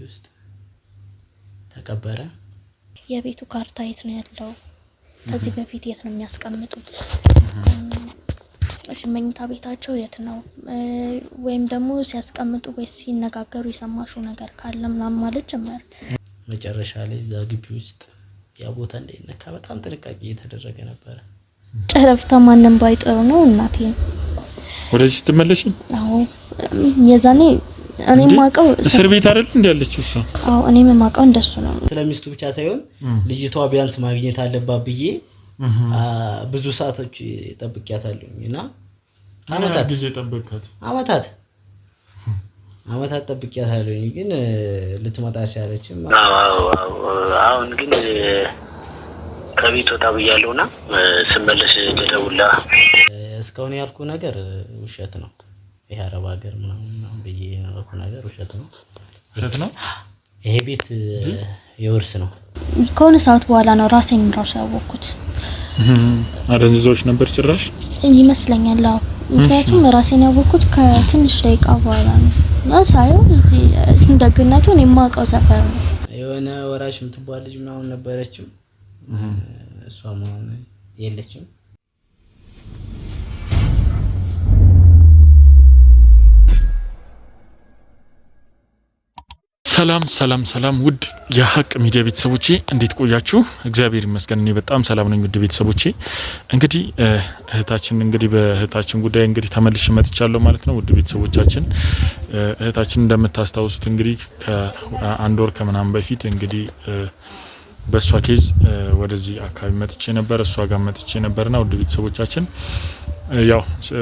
ውስጥ ተቀበረ። የቤቱ ካርታ የት ነው ያለው? ከዚህ በፊት የት ነው የሚያስቀምጡት? እሺ መኝታ ቤታቸው የት ነው? ወይም ደግሞ ሲያስቀምጡ ወይስ ሲነጋገሩ የሰማሽው ነገር ካለ ምናምን ማለት ጀመረ። መጨረሻ ላይ እዛ ግቢ ውስጥ ያ ቦታ እንዳይነካ በጣም ጥንቃቄ እየተደረገ ነበር። ጨረፍታ ማንም ባይጠሩ ነው እናቴ። ወደዚህ ስትመለሺ? አዎ የዛኔ እኔ ማቀው እስር ቤት አይደል እንዴ ያለችው እሷ? አዎ እኔ ማቀው እንደሱ ነው። ስለሚስቱ ብቻ ሳይሆን ልጅቷ ቢያንስ ማግኘት አለባት ብዬ ብዙ ሰዓቶች ጠብቂያታለሁና አመታት ጠብቂያታለሁኝ ግን ልትመጣ አልቻለችም። አሁን ግን ከቤት ወጣ ብያለሁና ስመለስ ደውላ እስካሁን ያልኩ ነገር ውሸት ነው። ይሄ አረብ ሀገር ምናምን ብዬ ያልኩ ነገር ውሸት ነው። ይሄ ቤት የውርስ ነው። ከሆነ ሰዓት በኋላ ነው ራሴን ያወቅኩት። አደንዝዞች ነበር ጭራሽ ይመስለኛል። ምክንያቱም ራሴን ያወቅኩት ከትንሽ ደቂቃ በኋላ ነው። እና ሳይው እዚህ እንደግነቱን የማውቀው ሰፈር ነው። የሆነ ወራሽ የምትባል ልጅ ምናምን ነበረችው። እሷ ማን የለችም። ሰላም ውድ የሀቅ ሚዲያ ቤተሰቦቼ እንዴት ቆያችሁ? እግዚአብሔር ይመስገን እኔ በጣም ሰላም ነኝ። ውድ ቤተሰቦቼ እንግዲህ በእህታችን ጉዳይ ተመልሼ መጥቻለሁ ማለት ነው። ውድ ቤተሰቦቻችን እህታችን እንደምታስታውሱት ከአንድ ወር ከምናምን በፊት በሷ ኬዝ ወደዚህ አካባቢ መጥቼ ነበር። እሷ ጋር መጥቼ ነበርና ውድ ቤተሰቦቻችን ያው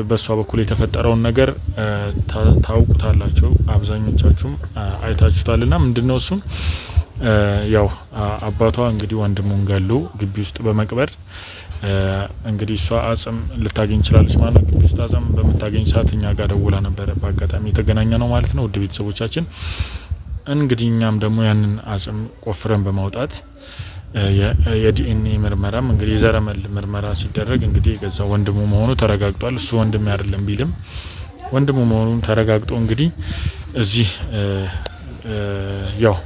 በሷ በኩል የተፈጠረውን ነገር ታውቁታላችሁ። አብዛኞቻችሁም አይታችሁታልና ምንድነው እሱ ያው አባቷ ወንድሙን ገሎ ግቢ ውስጥ በመቅበር እሷ አጽም ልታገኝ ይችላልሽ ማለት ነው። ግቢ ውስጥ አጽም በመታገኝ ሰዓት እኛ ጋር ደውላ ነበር። በአጋጣሚ የተገናኘ ነው ማለት ነው። ውድ ቤተሰቦቻችን እኛም ደግሞ ያንን አጽም ቆፍረን በማውጣት የዲኤንኤ ምርመራም የዘረመል ምርመራ ሲደረግ የገዛ ወንድሙ መሆኑ ተረጋግጧል። እሱ ወንድም አይደለም ቢልም ወንድሙ መሆኑን ተረጋግጦ እዚህ ያው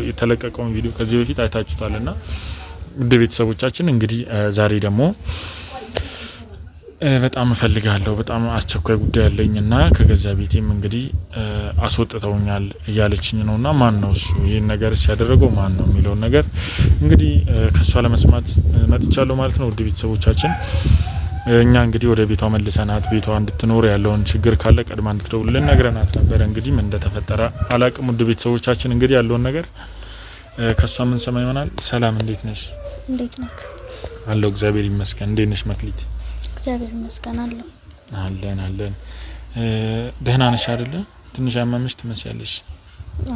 የተለቀቀውን ቪዲዮ ከዚህ በፊት አይታችሁታልና ውድ ቤተሰቦቻችን ዛሬ ደግሞ በጣም እፈልጋለሁ በጣም አስቸኳይ ጉዳይ ያለኝና ከገዛ ቤቴም አስወጥተውኛል እያለችኝ ነውና ማን ነው እሱ ይሄን ነገር ሲያደርገው ማን ነው የሚለው ነገር ከሷ ለመስማት መጥቻለሁ ማለት ነው። ውድ ቤተሰቦቻችን እኛ ወደ ቤቷ መልሰናት ቤቷ እንድትኖር ያለውን ችግር ካለ ቀድማ እንድትደውልልን ነግረናት ነበር። ምን እንደተፈጠረ አላቅም። ውድ ቤተሰቦቻችን ያለውን ነገር ከሷ ምን ሰማ ይሆናል። ሰላም እንዴት ነሽ? እንዴት ነህ? አለሁ እግዚአብሔር ይመስገን። እንዴት ነሽ መክሊት? እግዚአብሔር ይመስገን አለሁ። አለን ደህና ነሽ አይደለ? ትንሽ አመመሽ ትመስያለሽ።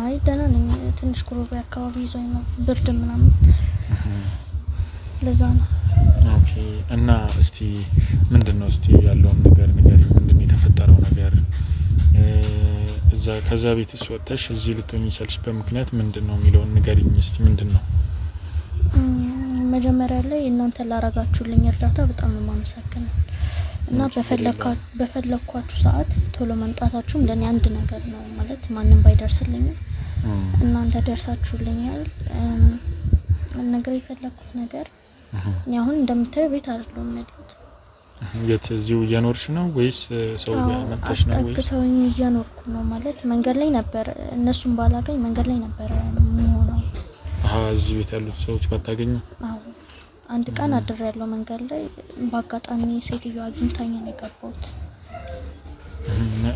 አይ ደህና ነኝ። ትንሽ ጉሮሮዬ አካባቢ ይዞኝ ነው ብርድ ምናምን ለዛ ነው። ኦኬ እና እስቲ ምንድነው ያለውን ነገር ንገሪኝ። ምንድነው የተፈጠረው ነገር? ከዛ ቤትስ ወጥተሽ እዚህ ልትሆኚ የቻልሽበት ምክንያት ምንድነው የሚለውን ንገሪኝ እስቲ። ምንድነው መጀመሪያ ላይ እናንተ ላረጋችሁልኝ እርዳታ በጣም ነው የማመሰግነው እና በፈለኳችሁ ሰዓት ቶሎ መምጣታችሁም ለኔ አንድ ነገር ነው ማለት ማንንም ባይደርስልኝ እናንተ ደርሳችሁልኛል። ነገር የፈለኩት ነገር አሁን እንደምታዩ ቤት አይደለም ያለሁት። እዚሁ እየኖርሽ ነው ወይስ ሰው ጋር መጥተሽ ነው ወይስ? አስጠግተውኝ እየኖርኩ ነው ማለት መንገድ ላይ ነበር። እነሱን ባላገኝ መንገድ ላይ ነበር የምሆነው። እዚህ ቤት ያሉት ሰዎች ባታገኙ? አዎ አንድ ቀን አድሬያለሁ መንገድ ላይ። በአጋጣሚ ሴትዮ አግኝታኝ ነው የገባሁት።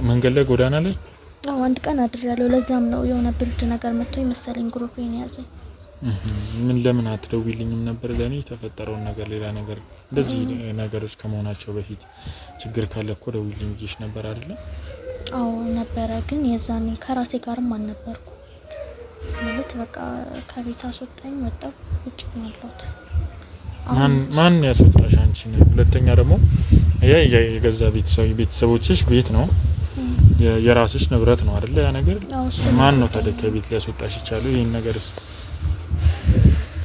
መንገድ ላይ ጎዳና ላይ? አዎ አንድ ቀን አድሬያለሁ። ለዛም ነው የሆነ ብርድ ነገር መጥቶኝ መሰለኝ ጉሮሮዬን ያዘኝ። ለምን አትደውይልኝም ነበር ለኔ የተፈጠረውን ነገር ሌላ ነገር እንደዚህ ነገሮች ከመሆናቸው በፊት ችግር ካለ እኮ ደውይልኝ ብዬሽ ነበር አይደለ? አዎ ነበረ ግን የዛኔ ከራሴ ጋርም አልነበርኩም ማለት በቃ ከቤት አስወጣኝ ወጣሁ ውጭ ነው ያለሁት። ማን ያስወጣሽ አንቺን? ሁለተኛ ደግሞ የገዛ ቤተሰቦችሽ ቤት ነው የራስሽ ንብረት ነው አይደለ? ያ ነገር ማን ነው ታዲያ ከቤት ሊያስወጣሽ ይቻላል? ይሄን ነገርስ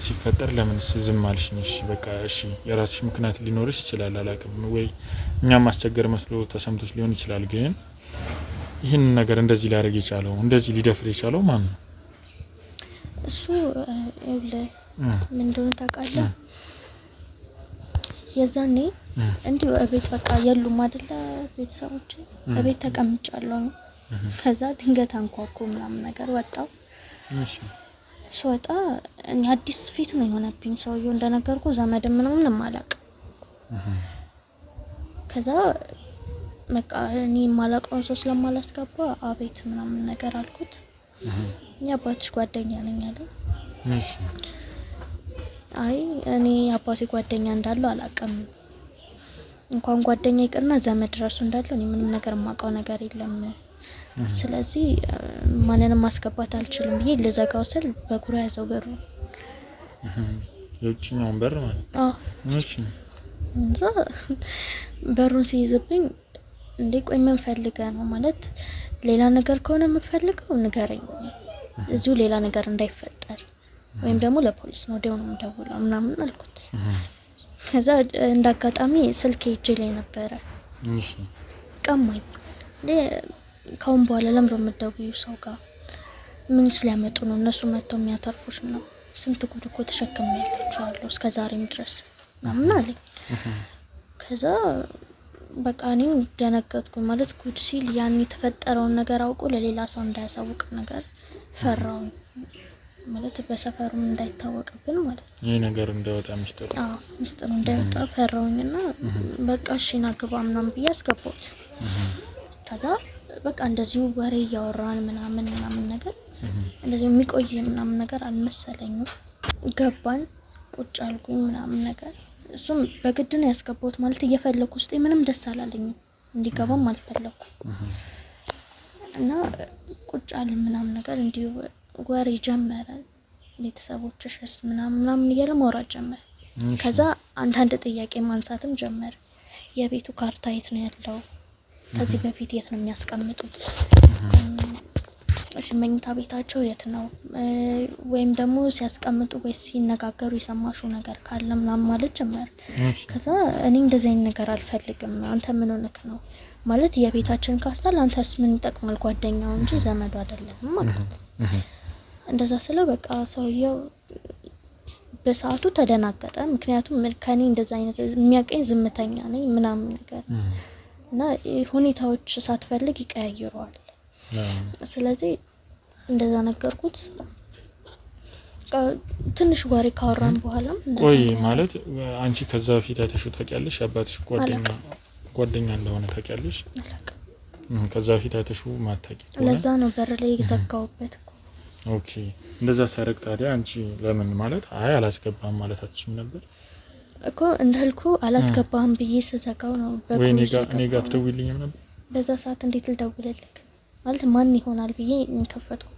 ሲፈጠር ለምን ዝም አልሽ? እሺ በቃ እሺ የራስሽ ምክንያት ሊኖርሽ ይችላል አላውቅም፣ ወይ እኛም ማስቸገር መስሎ ተሰምቶሽ ሊሆን ይችላል። ግን ይህን ነገር እንደዚህ ሊያደርግ የቻለው እንደዚህ ሊደፍር የቻለው ማን ነው? እሱ ምን እንደሆነ ታውቃለህ? የዛኔ እንዲሁ እቤት በቃ የሉም አይደለ ቤተሰቦቼ እቤት ተቀምጫለሁ ነው። ከዛ ድንገት አንኳኩ ምናምን ነገር ወጣው። እሺ ስወጣ እኔ አዲስ ፊት ነው የሆነብኝ ሰውዬው እንደነገርኩ ዘመድ ምንም አላውቅም። ከዛ በቃ እኔ ማላውቀውን ሰው ስለማላስገባ አቤት ምናምን ነገር አልኩት። የአባትሽ ጓደኛ ነኝ አለ። እሺ አይ እኔ አባቴ ጓደኛ እንዳለው አላውቅም። እንኳን ጓደኛ ይቅርና ዘመድ ራሱ እንዳለው እኔ ምንም ነገር የማውቀው ነገር የለም። ስለዚህ ማንንም ማስገባት አልችልም ብዬ ለዘጋው ስል በጉራ ያዘው በሩ። የውጭኛውን በር ማለት አዎ እሺ እንዛ በሩን ሲይዝብኝ እንዴ ቆይ ምን ፈልገህ ነው ማለት ሌላ ነገር ከሆነ የምፈልገው ንገረኝ እዚሁ ሌላ ነገር እንዳይፈጠር ወይም ደግሞ ለፖሊስ ነው ደውሎ ደውለው ምናምን አልኩት። ከዛ እንዳጋጣሚ ስልኬ እጄ ላይ ነበረ። እሺ ቀማኝ ካሁን በኋላ ለምሮ መደውዩ ሰው ጋር ምን ስለያመጡ ነው እነሱ መተው የሚያተርፉሽ ነው ስንት ጉድ እኮ ተሸክሜያለሁ እስከዛሬም ድረስ ምናምን አለኝ። ከዛ በቃ እኔም ደነገጥኩኝ ማለት ጉድ ሲል ያን የተፈጠረውን ነገር አውቆ ለሌላ ሰው እንዳያሳውቅ ነገር ፈራው ማለት በሰፈሩም እንዳይታወቅብን ማለት ነው። ይሄ ነገር እንዳይወጣ ሚስጥሩ ሚስጥሩ እንዳይወጣ ፈራውኝና በቃ እሺ ና ግባ ምናምን ብዬ አስገባሁት። ከዛ በቃ እንደዚሁ ወሬ እያወራን ምናምን ነገር እንደዚሁ የሚቆይ ምናምን ነገር አልመሰለኝም። ገባን ቁጭ አልኩኝ ምናምን ነገር እሱም በግድ ነው ያስገባሁት ማለት እየፈለኩ ውስጤ ምንም ደስ አላለኝም እንዲገባም አልፈለኩም። እና ቁጭ አልን ምናምን ነገር እንዲሁ ወሬ ጀመረ ቤተሰቦችሽስ ምናምን እያለ ማውራት ጀመረ። ከዛ አንዳንድ ጥያቄ ማንሳትም ጀመረ። የቤቱ ካርታ የት ነው ያለው? ከዚህ በፊት የት ነው የሚያስቀምጡት? እሺ መኝታ ቤታቸው የት ነው? ወይም ደግሞ ሲያስቀምጡ ወይስ ሲነጋገሩ የሰማሽው ነገር ካለ ምናምን ማለት ጀመረ። ከዛ እኔ እንደዚህ አይነት ነገር አልፈልግም አንተ ምን ሆነክ ነው ማለት የቤታችን ካርታ ለአንተስ ምን ይጠቅማል ጓደኛው እንጂ ዘመዱ አይደለም ማለት። እንደዛ ስለው በቃ ሰውየው በሰዓቱ ተደናገጠ። ምክንያቱም ከኔ እንደዛ አይነት የሚያቀኝ ዝምተኛ ነኝ ምናምን ነገር እና ሁኔታዎች ሳትፈልግ ይቀያየራል። ስለዚህ እንደዛ ነገርኩት። ትንሽ ወሬ ካወራን በኋላም ቆይ ማለት አንቺ ከዛ በፊት አይተሽው ታውቂያለሽ? አባትሽ ጓደኛ እንደሆነ ታውቂያለሽ? ከዛ በፊት አይተሽው ማታውቂ ከሆነ ለዛ ነው በር ላይ የዘጋውበት እኮ። ኦኬ እንደዛ ሲያደርግ ታዲያ አንቺ ለምን ማለት አይ አላስገባም ማለት አትችይም ነበር እኮ? እንዳልኩ አላስገባም ብዬ ስዘጋው ነው እኔ ጋር ትደውይልኝም ነበር በዛ ሰዓት። እንዴት ልደውልልክ ማለት ማን ይሆናል ብዬ እንከፈትኩ።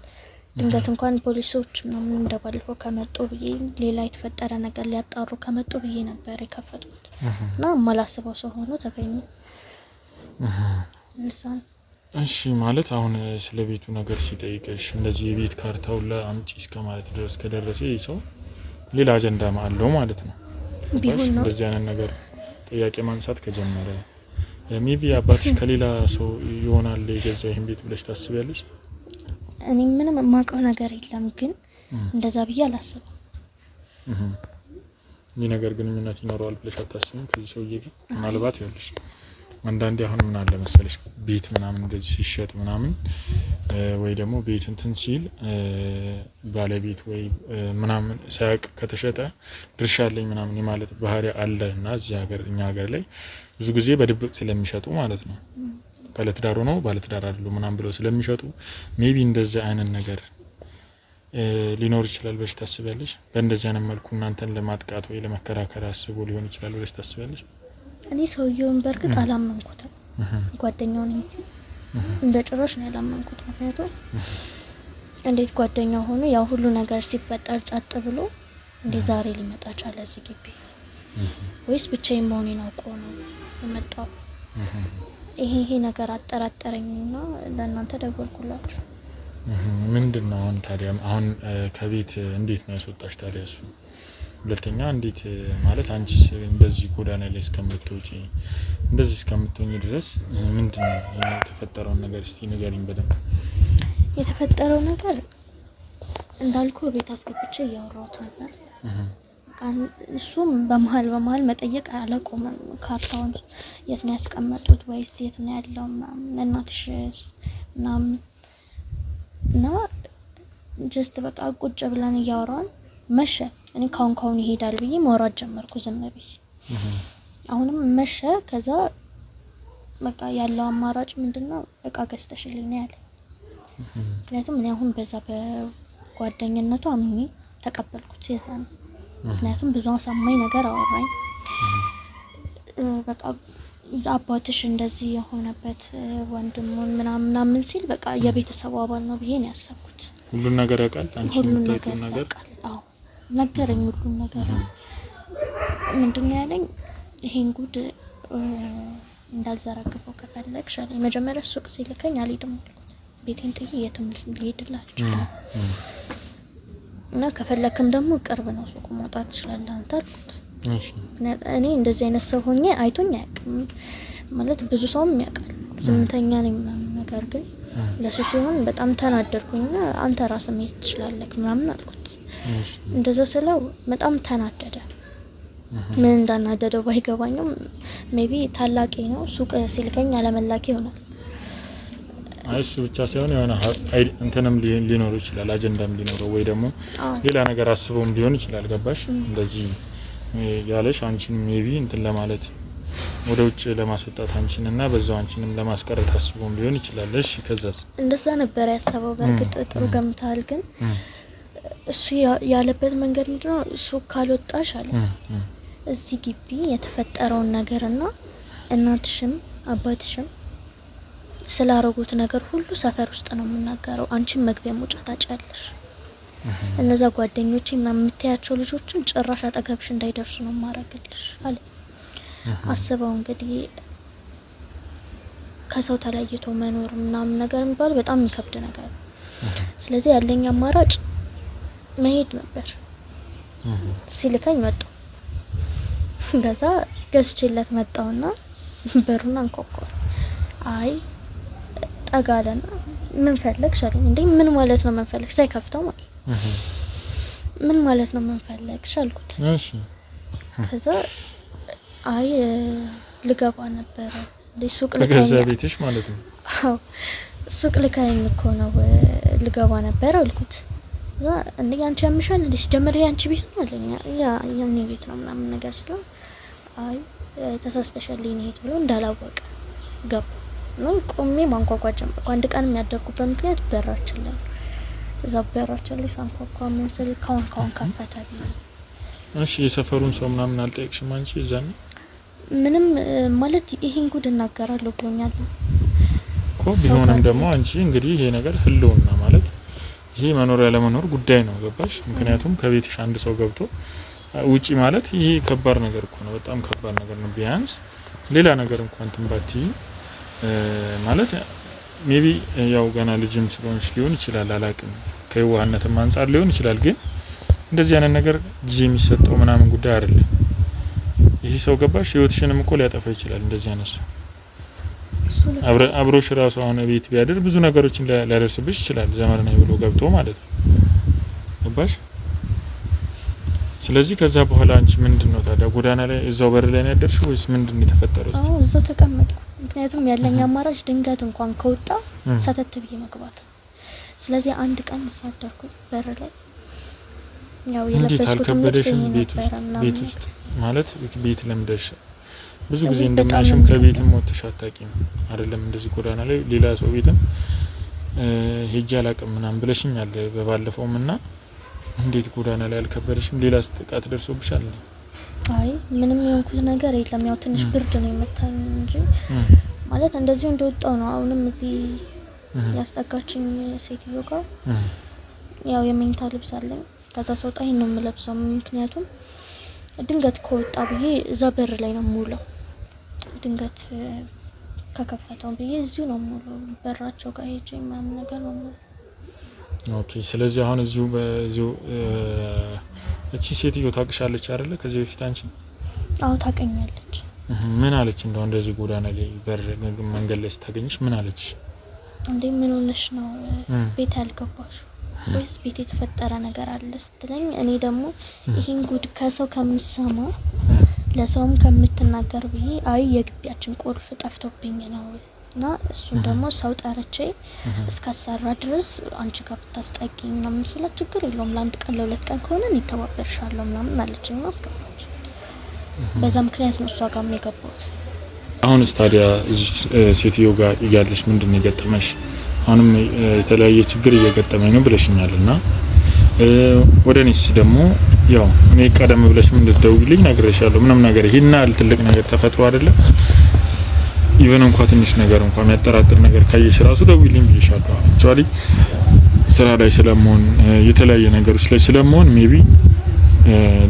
ድንገት እንኳን ፖሊሶች ምናምን እንደባለፈው ከመጡ ብዬ ሌላ የተፈጠረ ነገር ሊያጣሩ ከመጡ ብዬ ነበር የከፈትኩት እና ማላስበው ሰው ሆኖ ተገኘ። እሺ ማለት አሁን ስለ ቤቱ ነገር ሲጠይቅሽ እንደዚህ የቤት ካርታው ለአምጪ እስከ ማለት ድረስ ከደረሰ ሰው ሌላ አጀንዳ አለው ማለት ነው። ቢሆን ነው እንደዚህ አይነት ነገር ጥያቄ ማንሳት ከጀመረ ሜቢ አባትሽ ከሌላ ሰው ይሆናል የገዛው ይሄን ቤት ብለሽ ታስቢያለሽ? እኔ ምንም የማውቀው ነገር የለም ግን እንደዛ ብዬ አላስብም። ይሄ ነገር ግንኙነት ይኖረዋል ብለሽ አታስቢም ከዚህ ሰውዬ ጋር? ምናልባት ይኸውልሽ አንዳንዴ አሁን ምን አለ መሰለሽ ቤት ምናምን እንደዚህ ሲሸጥ ምናምን ወይ ደግሞ ቤት እንትን ሲል ባለቤት ወይ ምናምን ሳያውቅ ከተሸጠ ድርሻ አለኝ ምናምን ማለት ባህሪ አለና እዚህ ሀገር እኛ ሀገር ላይ ብዙ ጊዜ በድብቅ ስለሚሸጡ ማለት ነው ባለትዳር ነው ባለትዳር አይደሉ ምናምን ብለው ስለሚሸጡ ሜቢ እንደዚህ አይነት ነገር ሊኖር ይችላል ብለሽ ታስቢያለሽ? በእንደዚህ አይነት መልኩ እናንተን ለማጥቃት ወይ ለመከራከር አስቦ ሊሆን ይችላል ብለሽ ታስቢያለሽ? እኔ ሰውየውን በርግጥ አላመንኩትም። ጓደኛው ነኝ እንደ ጭራሽ ነው ያላመንኩት። ምክንያቱም እንዴት ጓደኛው ሆኖ ያው ሁሉ ነገር ሲፈጠር ጸጥ ብሎ እንዴ ዛሬ ሊመጣ ቻለ እዚህ ግቢ? ወይስ ብቻዬን መሆኔን አውቆ ነው የመጣው? ይሄ ነገር አጠራጠረኝና ለእናንተ ደወልኩላችሁ። ምንድነው አሁን ታዲያ አሁን ከቤት እንዴት ነው ያስወጣሽ ታዲያ? እሱ ሁለተኛ እንዴት ማለት አንቺስ እንደዚህ ጎዳና ላይ እስከምትወጪ እንደዚህ እስከምትሆኚ ድረስ ምንድነው የተፈጠረው ነገር እስቲ ንገሪኝ በደንብ። የተፈጠረው ነገር እንዳልኩ ቤት አስገብቼ ያወራሁት ነበር። እሱም በመሃል መጠየቅ አላቆመም። ካርታውን የት ነው ያስቀመጡት ወይስ የት ነው ያለው ምናምን እናትሽስ ምናምን እና ጀስት በቃ ቁጭ ብለን እያወራን መሸ። እኔ ካሁን ይሄዳል ብዬ ማውራት ጀመርኩ ዝም ብዬ። አሁንም መሸ። ከዛ በቃ ያለው አማራጭ ምንድነው እቃ ገዝተሽልኝ ነው ያለ። ምክንያቱም እኔ አሁን በዛ በጓደኝነቱ አምኜ ተቀበልኩት የዛን። ምክንያቱም ብዙ አሳማኝ ነገር አወራኝ። በቃ አባትሽ እንደዚህ የሆነበት ወንድሙን ምናምን ሲል በቃ የቤተሰቡ አባል ነው ብዬ ነው ያሰብኩት። ሁሉን ነገር ያውቃል አንቺ የምታውቂው ነገር? አዎ ነገረኝ ሁሉን ነገር። ምንድነው ያለኝ ይሄን ጉድ እንዳልዘረግፈው ከፈለግሽ አለኝ። መጀመሪያ ሱቅ ሲልከኝ አልሄድም አልኩት። ቤቴን ጥዬ የትም ልሄድላችሁ እና ከፈለክም ደግሞ ቅርብ ነው ሱቁ መውጣት ትችላለህ አንተ አልኩት። እኔ እንደዚህ አይነት ሰው ሆኜ አይቶኝ አያውቅም ማለት ብዙ ሰውም ያውቃል ዝምተኛ ነኝ ምናምን። ነገር ግን ለሱ ሲሆን በጣም ተናደድኩኝና አንተ ራስህ መሄድ ትችላለህ ምናምን አልኩት። እንደዛ ስለው በጣም ተናደደ። ምን እንዳናደደው ባይገባኝም ሜቢ ታላቄ ነው ሱቅ ሲልከኝ አለመላክ ይሆናል። አይሱ ብቻ ሳይሆን የሆነ እንትንም ሊኖር ይችላል አጀንዳም ሊኖረው ወይ ደግሞ ሌላ ነገር አስበውም ሊሆን ይችላል። ገባሽ? እንደዚህ ያለሽ አንቺን ሜቢ እንትን ለማለት ወደ ውጭ ለማስወጣት አንቺንና በዛው አንቺንም ለማስቀረት አስበውም ሊሆን ይችላል። እሺ ከዛስ? እንደዛ ነበር ያሰበው። በእርግጥ ጥሩ ገምታል። ግን እሱ ያለበት መንገድ ምንድነው እሱ ካልወጣሽ አለ እዚህ ግቢ የተፈጠረውን ነገርና እናትሽም አባትሽም ስላረጉት ነገር ሁሉ ሰፈር ውስጥ ነው የምናገረው። አንቺም መግቢያ መውጫ ታጫለሽ። እነዛ ጓደኞቼ ምናምን የምትያቸው ልጆችን ጭራሽ አጠገብሽ እንዳይደርሱ ነው ማረግልሽ አለ። አስበው እንግዲህ ከሰው ተለይቶ መኖር ምናምን ነገር የሚባል በጣም የሚከብድ ነገር። ስለዚህ ያለኝ አማራጭ መሄድ ነበር። ሲልከኝ መጣሁ። እንደዛ ገዝቼለት መጣውና በሩን አንኳኳ። አይ ጠጋለና ምን ፈለግሽ አለኝ። እንዴ ምን ማለት ነው ምን ፈለግሽ? ሳይከፍተው ማለት ምን ማለት ነው ምን ፈለግሽ አልኩት። እሺ ከዛ አይ ልገባ ነበር ለሱቅ ለገዛ ቤትሽ ማለት ነው? አዎ ሱቅ ልካኝ እኮ ነው ልገባ ነበር አልኩት። እንዴ አንቺ ያምሻል እንዴ ሲጀመር ያንቺ ቤት ነው አለኝ። ያ የኔ ቤት ነው ምናምን ነገር ስለው አይ ተሳስተሻል ይሄት ብሎ እንዳላወቀ ገባ ነው። ቆሜ ማንኳኳ ጀመርኩ። አንድ ቀን የሚያደርጉበት ምክንያት በራችን ላይ እዛ በራችን ላይ ሳንኳኳ ምን ስል ካሁን ከፈተልኝ። እሺ የሰፈሩን ሰው ምናምን አልጠየቅሽም አንቺ? እዛን ምንም ማለት ይሄን ጉድ እናገራለሁ ብሎኛል እኮ። ቢሆንም ደግሞ አንቺ እንግዲህ ይሄ ነገር ህልውና ማለት ይሄ መኖር ያለ መኖር ጉዳይ ነው። ገባሽ? ምክንያቱም ከቤትሽ አንድ ሰው ገብቶ ውጪ ማለት ይሄ ከባድ ነገር እኮ ነው። በጣም ከባድ ነገር ነው። ቢያንስ ሌላ ነገር እንኳን ትንባቲ ማለት ሜቢ ያው ገና ልጅም ስለሆንሽ ሊሆን ይችላል አላቅም፣ ከየዋህነትም አንፃር ሊሆን ይችላል። ግን እንደዚህ አይነት ነገር ጊዜ የሚሰጠው ምናምን ጉዳይ አይደለም። ይሄ ሰው ገባሽ ህይወትሽንም እኮ ሊያጠፋ ይችላል። እንደዚህ አይነት ሰው አብሮሽ ራሱ አሁን ቤት ቢያድር ብዙ ነገሮችን ሊያደርስብሽ ይችላል። ዘመድ ነው ብሎ ገብቶ ማለት ነው። ገባሽ? ስለዚህ ከዛ በኋላ አንቺ ምንድነው ታዲያ ጎዳና ላይ እዛው በር ላይ ነው ያደርሽው ወይስ ምንድነው የተፈጠረው? አዎ እዛው ተቀመጥኩ። ምክንያቱም ያለኝ አማራጭ ድንገት እንኳን ከወጣ ሰተት ብዬ መግባት። ስለዚህ አንድ ቀን ሳደርኩ በር ላይ ያው የለበስኩት ልብስ ቤት ውስጥ ማለት ቤት ለምደሽ ብዙ ጊዜ እንደማሽም ከቤትም ወጥተሽ አታውቂም አይደለም? እንደዚህ ጎዳና ላይ ሌላ ሰው ቤትም ሄጄ አላውቅም ምናምን ብለሽኛል በባለፈውምና እንዴት ጎዳና ላይ አልከበደሽም? ሌላ ጥቃት ደርሶብሻል? አይ ምንም የሆንኩት ነገር የለም። ያው ትንሽ ብርድ ነው የመታኝ እንጂ ማለት እንደዚህ እንደወጣው ነው። አሁንም እዚህ ያስጠጋችኝ ሴትዮ ጋር ያው የመኝታ ልብስ አለኝ። ከዛ ሰውጣ ይሄን ነው የምለብሰው። ምክንያቱም ድንገት ከወጣ ብዬ እዛ በር ላይ ነው የምውለው። ድንገት ከከፈተው ብዬ እዚሁ ነው የምውለው። በራቸው ጋር ሄጄ ምናምን ነገር ነው። ኦኬ። ስለዚህ አሁን እዚሁ እቺ ሴትዮ ታውቅሻለች አይደለ? ከዚህ በፊት አንቺ? አዎ ታውቀኛለች። ምን አለች? እንደዚህ ጎዳና ላይ መንገድ ላይ ስታገኝሽ ምን አለች? እንዴ ምን ሆነሽ ነው ቤት ያልገባሽ ወይስ ቤት የተፈጠረ ነገር አለ ስትለኝ፣ እኔ ደግሞ ይሄን ጉድ ከሰው ከምሰማ ለሰውም ከምትናገር ብዬ አይ የግቢያችን ቁልፍ ጠፍቶብኝ ነው እና እሱን ደግሞ ሰው ጠርቼ እስካሰራ ድረስ አንቺ ጋር ብታስጠጊኝ ምናምን ስላት ችግር የለውም ለአንድ ቀን ለሁለት ቀን ከሆነ እኔ ተባበርሻለሁ ምናምን አለችኝ እና አስገባች። በዛ ምክንያት ነው እሷ ጋር የገባሁት። አሁንስ ታዲያ እዚህ ሴትዮ ጋር እያለሽ ምንድነው የገጠመሽ? አሁንም የተለያየ ችግር እየገጠመኝ ነው ብለሽኛልና ወደኔስ ደግሞ ያው እኔ ቀደም ብለሽ ምን እንደደውልኝ ነግሬሻለሁ። ምንም ነገር ይሄና ትልቅ ነገር ተፈጥሮ አይደለም ኢቨን እንኳን ትንሽ ነገር እንኳን የሚያጠራጥር ነገር ካየሽ ራሱ ደውልኝ ብዬሻለሁ። አክቹአሊ ስራ ላይ ስለመሆን የተለያየ ነገሮች ላይ ስለመሆን ሜቢ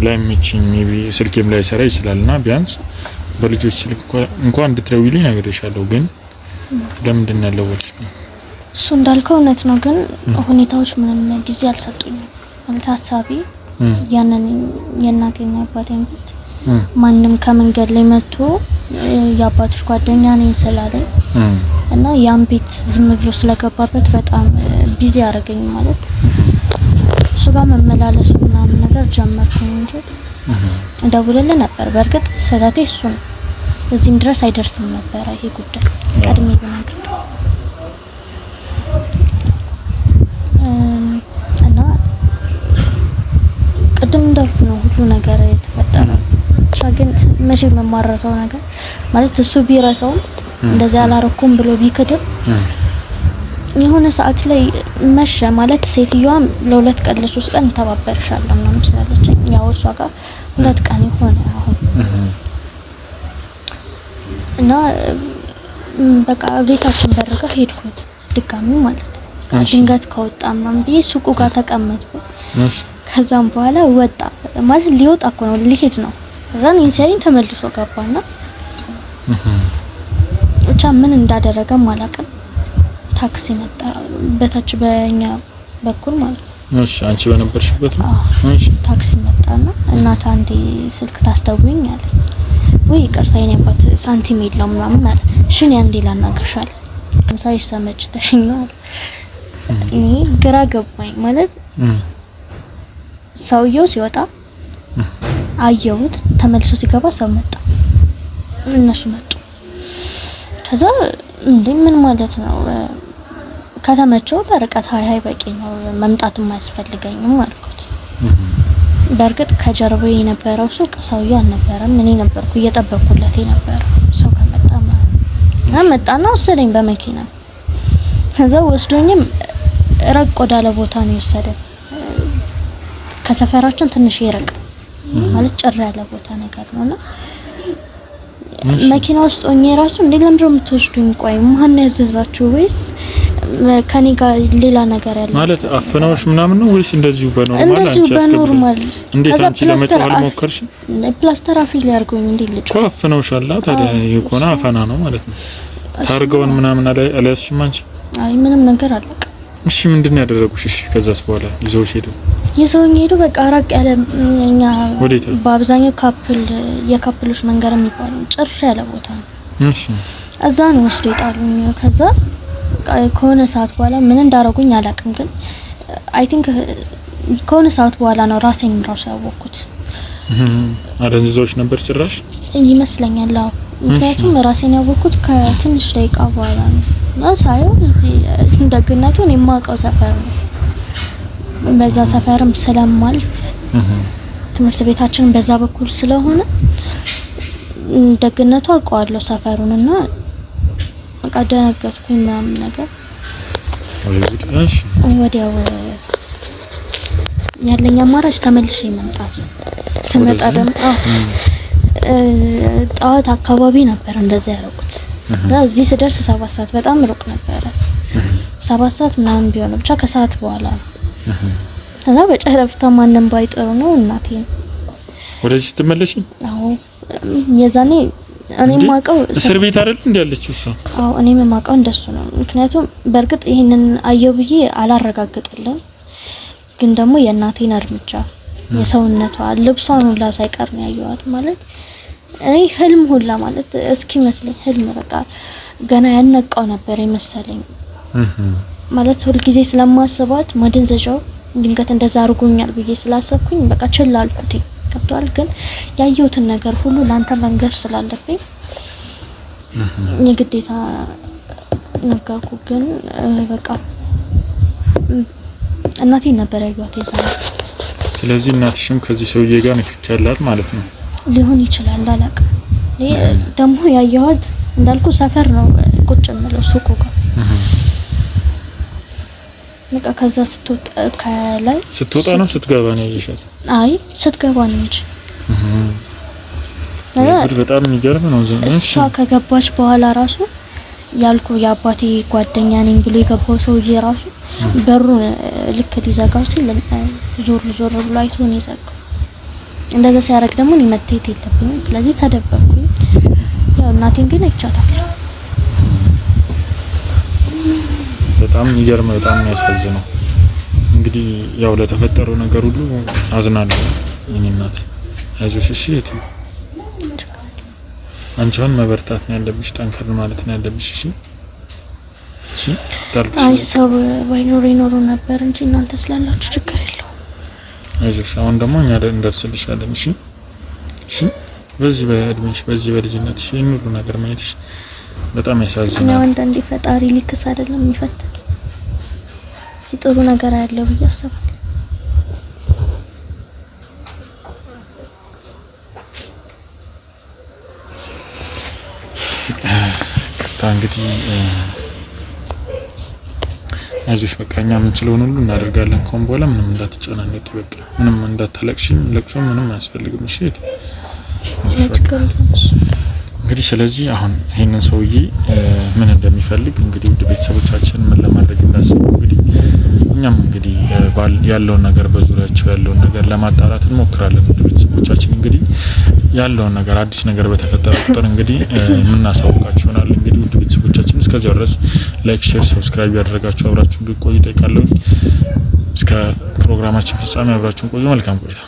ላይመችኝ ሜቢ ስልኬም ላይ ሰራ ይችላልና ቢያንስ በልጆች ስልክ እንኳን እንድትደውልኝ ነግሬሻለሁ። ግን ለምንድን ነው ያለወልሽ? እሱ እንዳልከው እውነት ነው፣ ግን ሁኔታዎች ምንም ጊዜ አልሰጡኝም። ማለት ሐሳቤ ያንን የናገኝ አባቴን ቤት ማንም ከመንገድ ላይ መጥቶ ያባትሽ ጓደኛ ነኝ ስላለኝ እና ያን ቤት ዝም ብሎ ስለገባበት በጣም ቢዚ አደረገኝ። ማለት እሱ ጋር መመላለስ ምናምን ነገር ጀመርኩኝ እንጂ ደውልልህ ነበር። በእርግጥ ስለቴ እሱ ነው። እዚህም ድረስ አይደርስም ነበር ይሄ ጉዳይ ቀድሜ ብናገር እና ቅድም እንዳልኩ ነው ሁሉ ነገር የተፈጠረው። ግን መቼ መማረሰው ነገር ማለት እሱ ቢረሳው እንደዚህ አላረኩም ብሎ ቢከደም የሆነ ሰዓት ላይ መሸ ማለት ሴትዮዋም ለሁለት ቀን ለሶስት ቀን ተባበርሻለሁ ምናምን ስላለችኝ ያው እሷ ጋር ሁለት ቀን ይሆነ አሁን እና በቃ ቤታችን በርጋ ሄድኩኝ ድጋሚ ማለት ነው። ድንገት ከወጣ ምናምን ብዬ ሱቁ ጋር ተቀመጥኩ። ከዛም በኋላ ወጣ ማለት ሊወጣ እኮ ነው ሊሄድ ነው። ከዛን ኢንሳይን ተመልሶ ገባና ብቻ ምን እንዳደረገ ማላቀም ታክሲ መጣ በታች በእኛ በኩል ማለት ነው። እሺ አንቺ በነበርሽበት ነው? እሺ ታክሲ መጣና እናት አንዴ ስልክ ታስደውኝ አለ። ወይ ይቅርታዬን ያባት ሳንቲም የለውም ምናምን አለ። እሺ እኔ አንዴ ላናግርሻለሁ እንሳይሽ ተመችተሽኝ ነው አለ። እኔ ግራ ገባኝ ማለት ሰውየው ሲወጣ አየሁት፣ ተመልሶ ሲገባ ሰው መጣ፣ እነሱ መጡ። ከዛ እንዴ ምን ማለት ነው ከተመቸው በርቀት ሃይ በቂ ነው መምጣትም አያስፈልገኝም አልኩት። በርግጥ ከጀርባው የነበረው ሱቅ ሰውየው አልነበረም፣ እኔ ነበርኩ እየጠበቅኩለት የነበረው ሰው ከመጣ ማለት መጣና ወሰደኝ በመኪና። ከዛ ወስዶኝም ራቅ ወዳለ ቦታ ነው የወሰደኝ። ከሰፈራችን ትንሽ ይርቅ ማለት ጭር ያለ ቦታ ነገር ነውና መኪና ውስጥ ሆኜ ራሱ እንዴ ለምንድነው የምትወስዱኝ? ቆይ ማን ያዘዛችሁ? ወይስ ከኔ ጋር ሌላ ነገር ያለ ማለት አፍነውሽ ምናምን ነው ወይስ እንደዚሁ በኖርማል አንቺ በኖርማል? እንዴት አንቺ ለመጫወት አልሞከርሽ? ፕላስተር አፍሪ ሊያርጉኝ እንዴ ልጅ እኮ አፍነውሻል። ታዲያ ይኮና አፈና ነው ማለት ነው። ታርገውን ምናምን አላያስሽም አንቺ? አይ ምንም ነገር አለቀ። እሺ ምንድነው ያደረጉሽ? እሺ ከዛስ በኋላ ይዘውሽ ሄዱ በቃ ራቅ ያለ እኛ በአብዛኛው የካፕሎች መንገድ የሚባለው ጭር ያለ ቦታ ነው። እሺ እዛ ነው ወስዶ ይጣሉኝ። ከዛ ከሆነ ሰዓት በኋላ ምን እንዳረጉኝ አላውቅም፣ ግን አይ ቲንክ ከሆነ ሰዓት በኋላ ነው ራሴን ያወቅኩት። አደንዝዘውሽ ነበር ጭራሽ ይመስለኛል። አዎ ምክንያቱም ራሴን ያወቅኩት ከትንሽ ደቂቃ በኋላ ነው። እና ሳየው እዚህ እንደግነቱ እኔ የማውቀው ሰፈር ነው። በዛ ሰፈርም ስለማልፍ ትምህርት ቤታችን በዛ በኩል ስለሆነ ደግነቱ አውቀዋለሁ ሰፈሩንና በቃ ደነገጥኩኝ ምናምን ነገር። እሺ ወዲያው ያለኝ አማራጭ ተመልሼ መምጣት ነው። ስመጣ ደግሞ ጠዋት አካባቢ ነበር እንደዛ ያደረኩት። እዚህ ስደርስ 7 ሰዓት በጣም ሩቅ ነበር። 7 ሰዓት ምናምን ቢሆን ብቻ ከሰዓት በኋላ ነው። ከዛ በጨረፍታ ማንንም ባይጠሩ ነው እናቴ ወደዚህ ስትመለሺ? አዎ የዛኔ እኔ ማቀው እስር ቤት አይደል እንዴ ያለችው እሷ? አዎ እኔ ማቀው እንደሱ ነው። ምክንያቱም በርግጥ ይሄንን አየው ብዬ አላረጋግጥልም፣ ግን ደግሞ የእናቴን እርምጃ የሰውነቷ ልብሷን ሁላ ሳይቀር ነው ያየኋት። ማለት እኔ ህልም ሁላ ማለት እስኪ መስለኝ ህልም በቃ ገና ያነቃው ነበር የመሰለኝ። ማለት ሁሉ ጊዜ ስለማስባት ማደንዘዣው ድንገት እንደዛ አርጎኛል ብዬ ስላሰብኩኝ በቃ ችላ አልኩት። ከብቷል ግን ያየሁትን ነገር ሁሉ ላንተ መንገር ስላለብኝ የግዴታ ነገርኩ። ግን በቃ እናቴ ነበር ያዩት የዛን። ስለዚህ እናትሽም ከዚህ ሰውዬ ጋር ንክኪ ያላት ማለት ነው ሊሆን ይችላል አላውቅም። ደግሞ ያየኋት እንዳልኩ ሰፈር ነው ቁጭ ምለው ሱቁ ጋር በቃ ከዛ ስትወጣ ከላይ ስትወጣ ነው ስትገባ ነው ያየሻት? አይ ስትገባ ነው እንጂ በጣም የሚገርም ነው። እሷ ከገባች በኋላ ራሱ ያልኩ የአባቴ ጓደኛ ነኝ ብሎ የገባው ሰውዬ ራሱ በሩን ልክ ሊዘጋው ሲል ዞር ብሎ አይቶ ነው የዘጋው። እንደዛ ሲያደርግ ደግሞ እኔ መታየት የለብኝም ስለዚህ ተደበቅኩኝ። ያው እናቴን ግን አይቻታለሁ። በጣም የሚገርም በጣም የሚያሳዝነው እንግዲህ ያው ለተፈጠረው ነገር ሁሉ አዝናለሁ። እኔ እናት አይዞሽ እሺ። አንቺን መበርታት ነው ያለብሽ፣ ጠንከር ማለት ነው ያለብሽ። እሺ እሺ። አይ ሰው ባይኖር ይኖር ነበር እንጂ እናንተ ስላላችሁ ችግር የለውም። አይዞሽ። አሁን ደግሞ እኛ እንደርስልሻለን። እሺ እሺ። በዚህ በእድሜሽ በዚህ በልጅነትሽ ይሄን ሁሉ ነገር ማየትሽ በጣም ያሳዝናል። ነው አንዳንዴ ፈጣሪ ሊክስ አይደለም የሚፈትን ሲጥሩ ነገር ያለው ብዬ አስባለሁ። እንግዲህ አይዞሽ በቃ እኛ የምንችለውን ሁሉ እናደርጋለን። ከሆነ በኋላ ምንም እንዳትጨናነቂ በቃ ምንም እንዳታለቅሺ፣ ለቅሶ ምንም አያስፈልግም። እሺ እንግዲህ ስለዚህ አሁን ይሄንን ሰውዬ ምን እንደሚፈልግ እንግዲህ ውድ ቤተሰቦቻችን ምን ለማድረግ እንዳሰቡ እንግዲህ እኛም እንግዲህ ያለውን ነገር በዙሪያቸው ያለውን ነገር ለማጣራት እንሞክራለን። ውድ ቤተሰቦቻችን እንግዲህ ያለውን ነገር አዲስ ነገር በተፈጠረ ቁጥር እንግዲህ የምናሳውቃችሁ ይሆናል። እንግዲህ ውድ ቤተሰቦቻችን እስከዚያው ድረስ ላይክ፣ ሼር፣ ሰብስክራይብ ያደረጋችሁ አብራችሁ እንድትቆዩ ጠይቃለሁ። እስከ ፕሮግራማችን ፍጻሜ አብራችሁን ቆዩ። መልካም ቆይታ።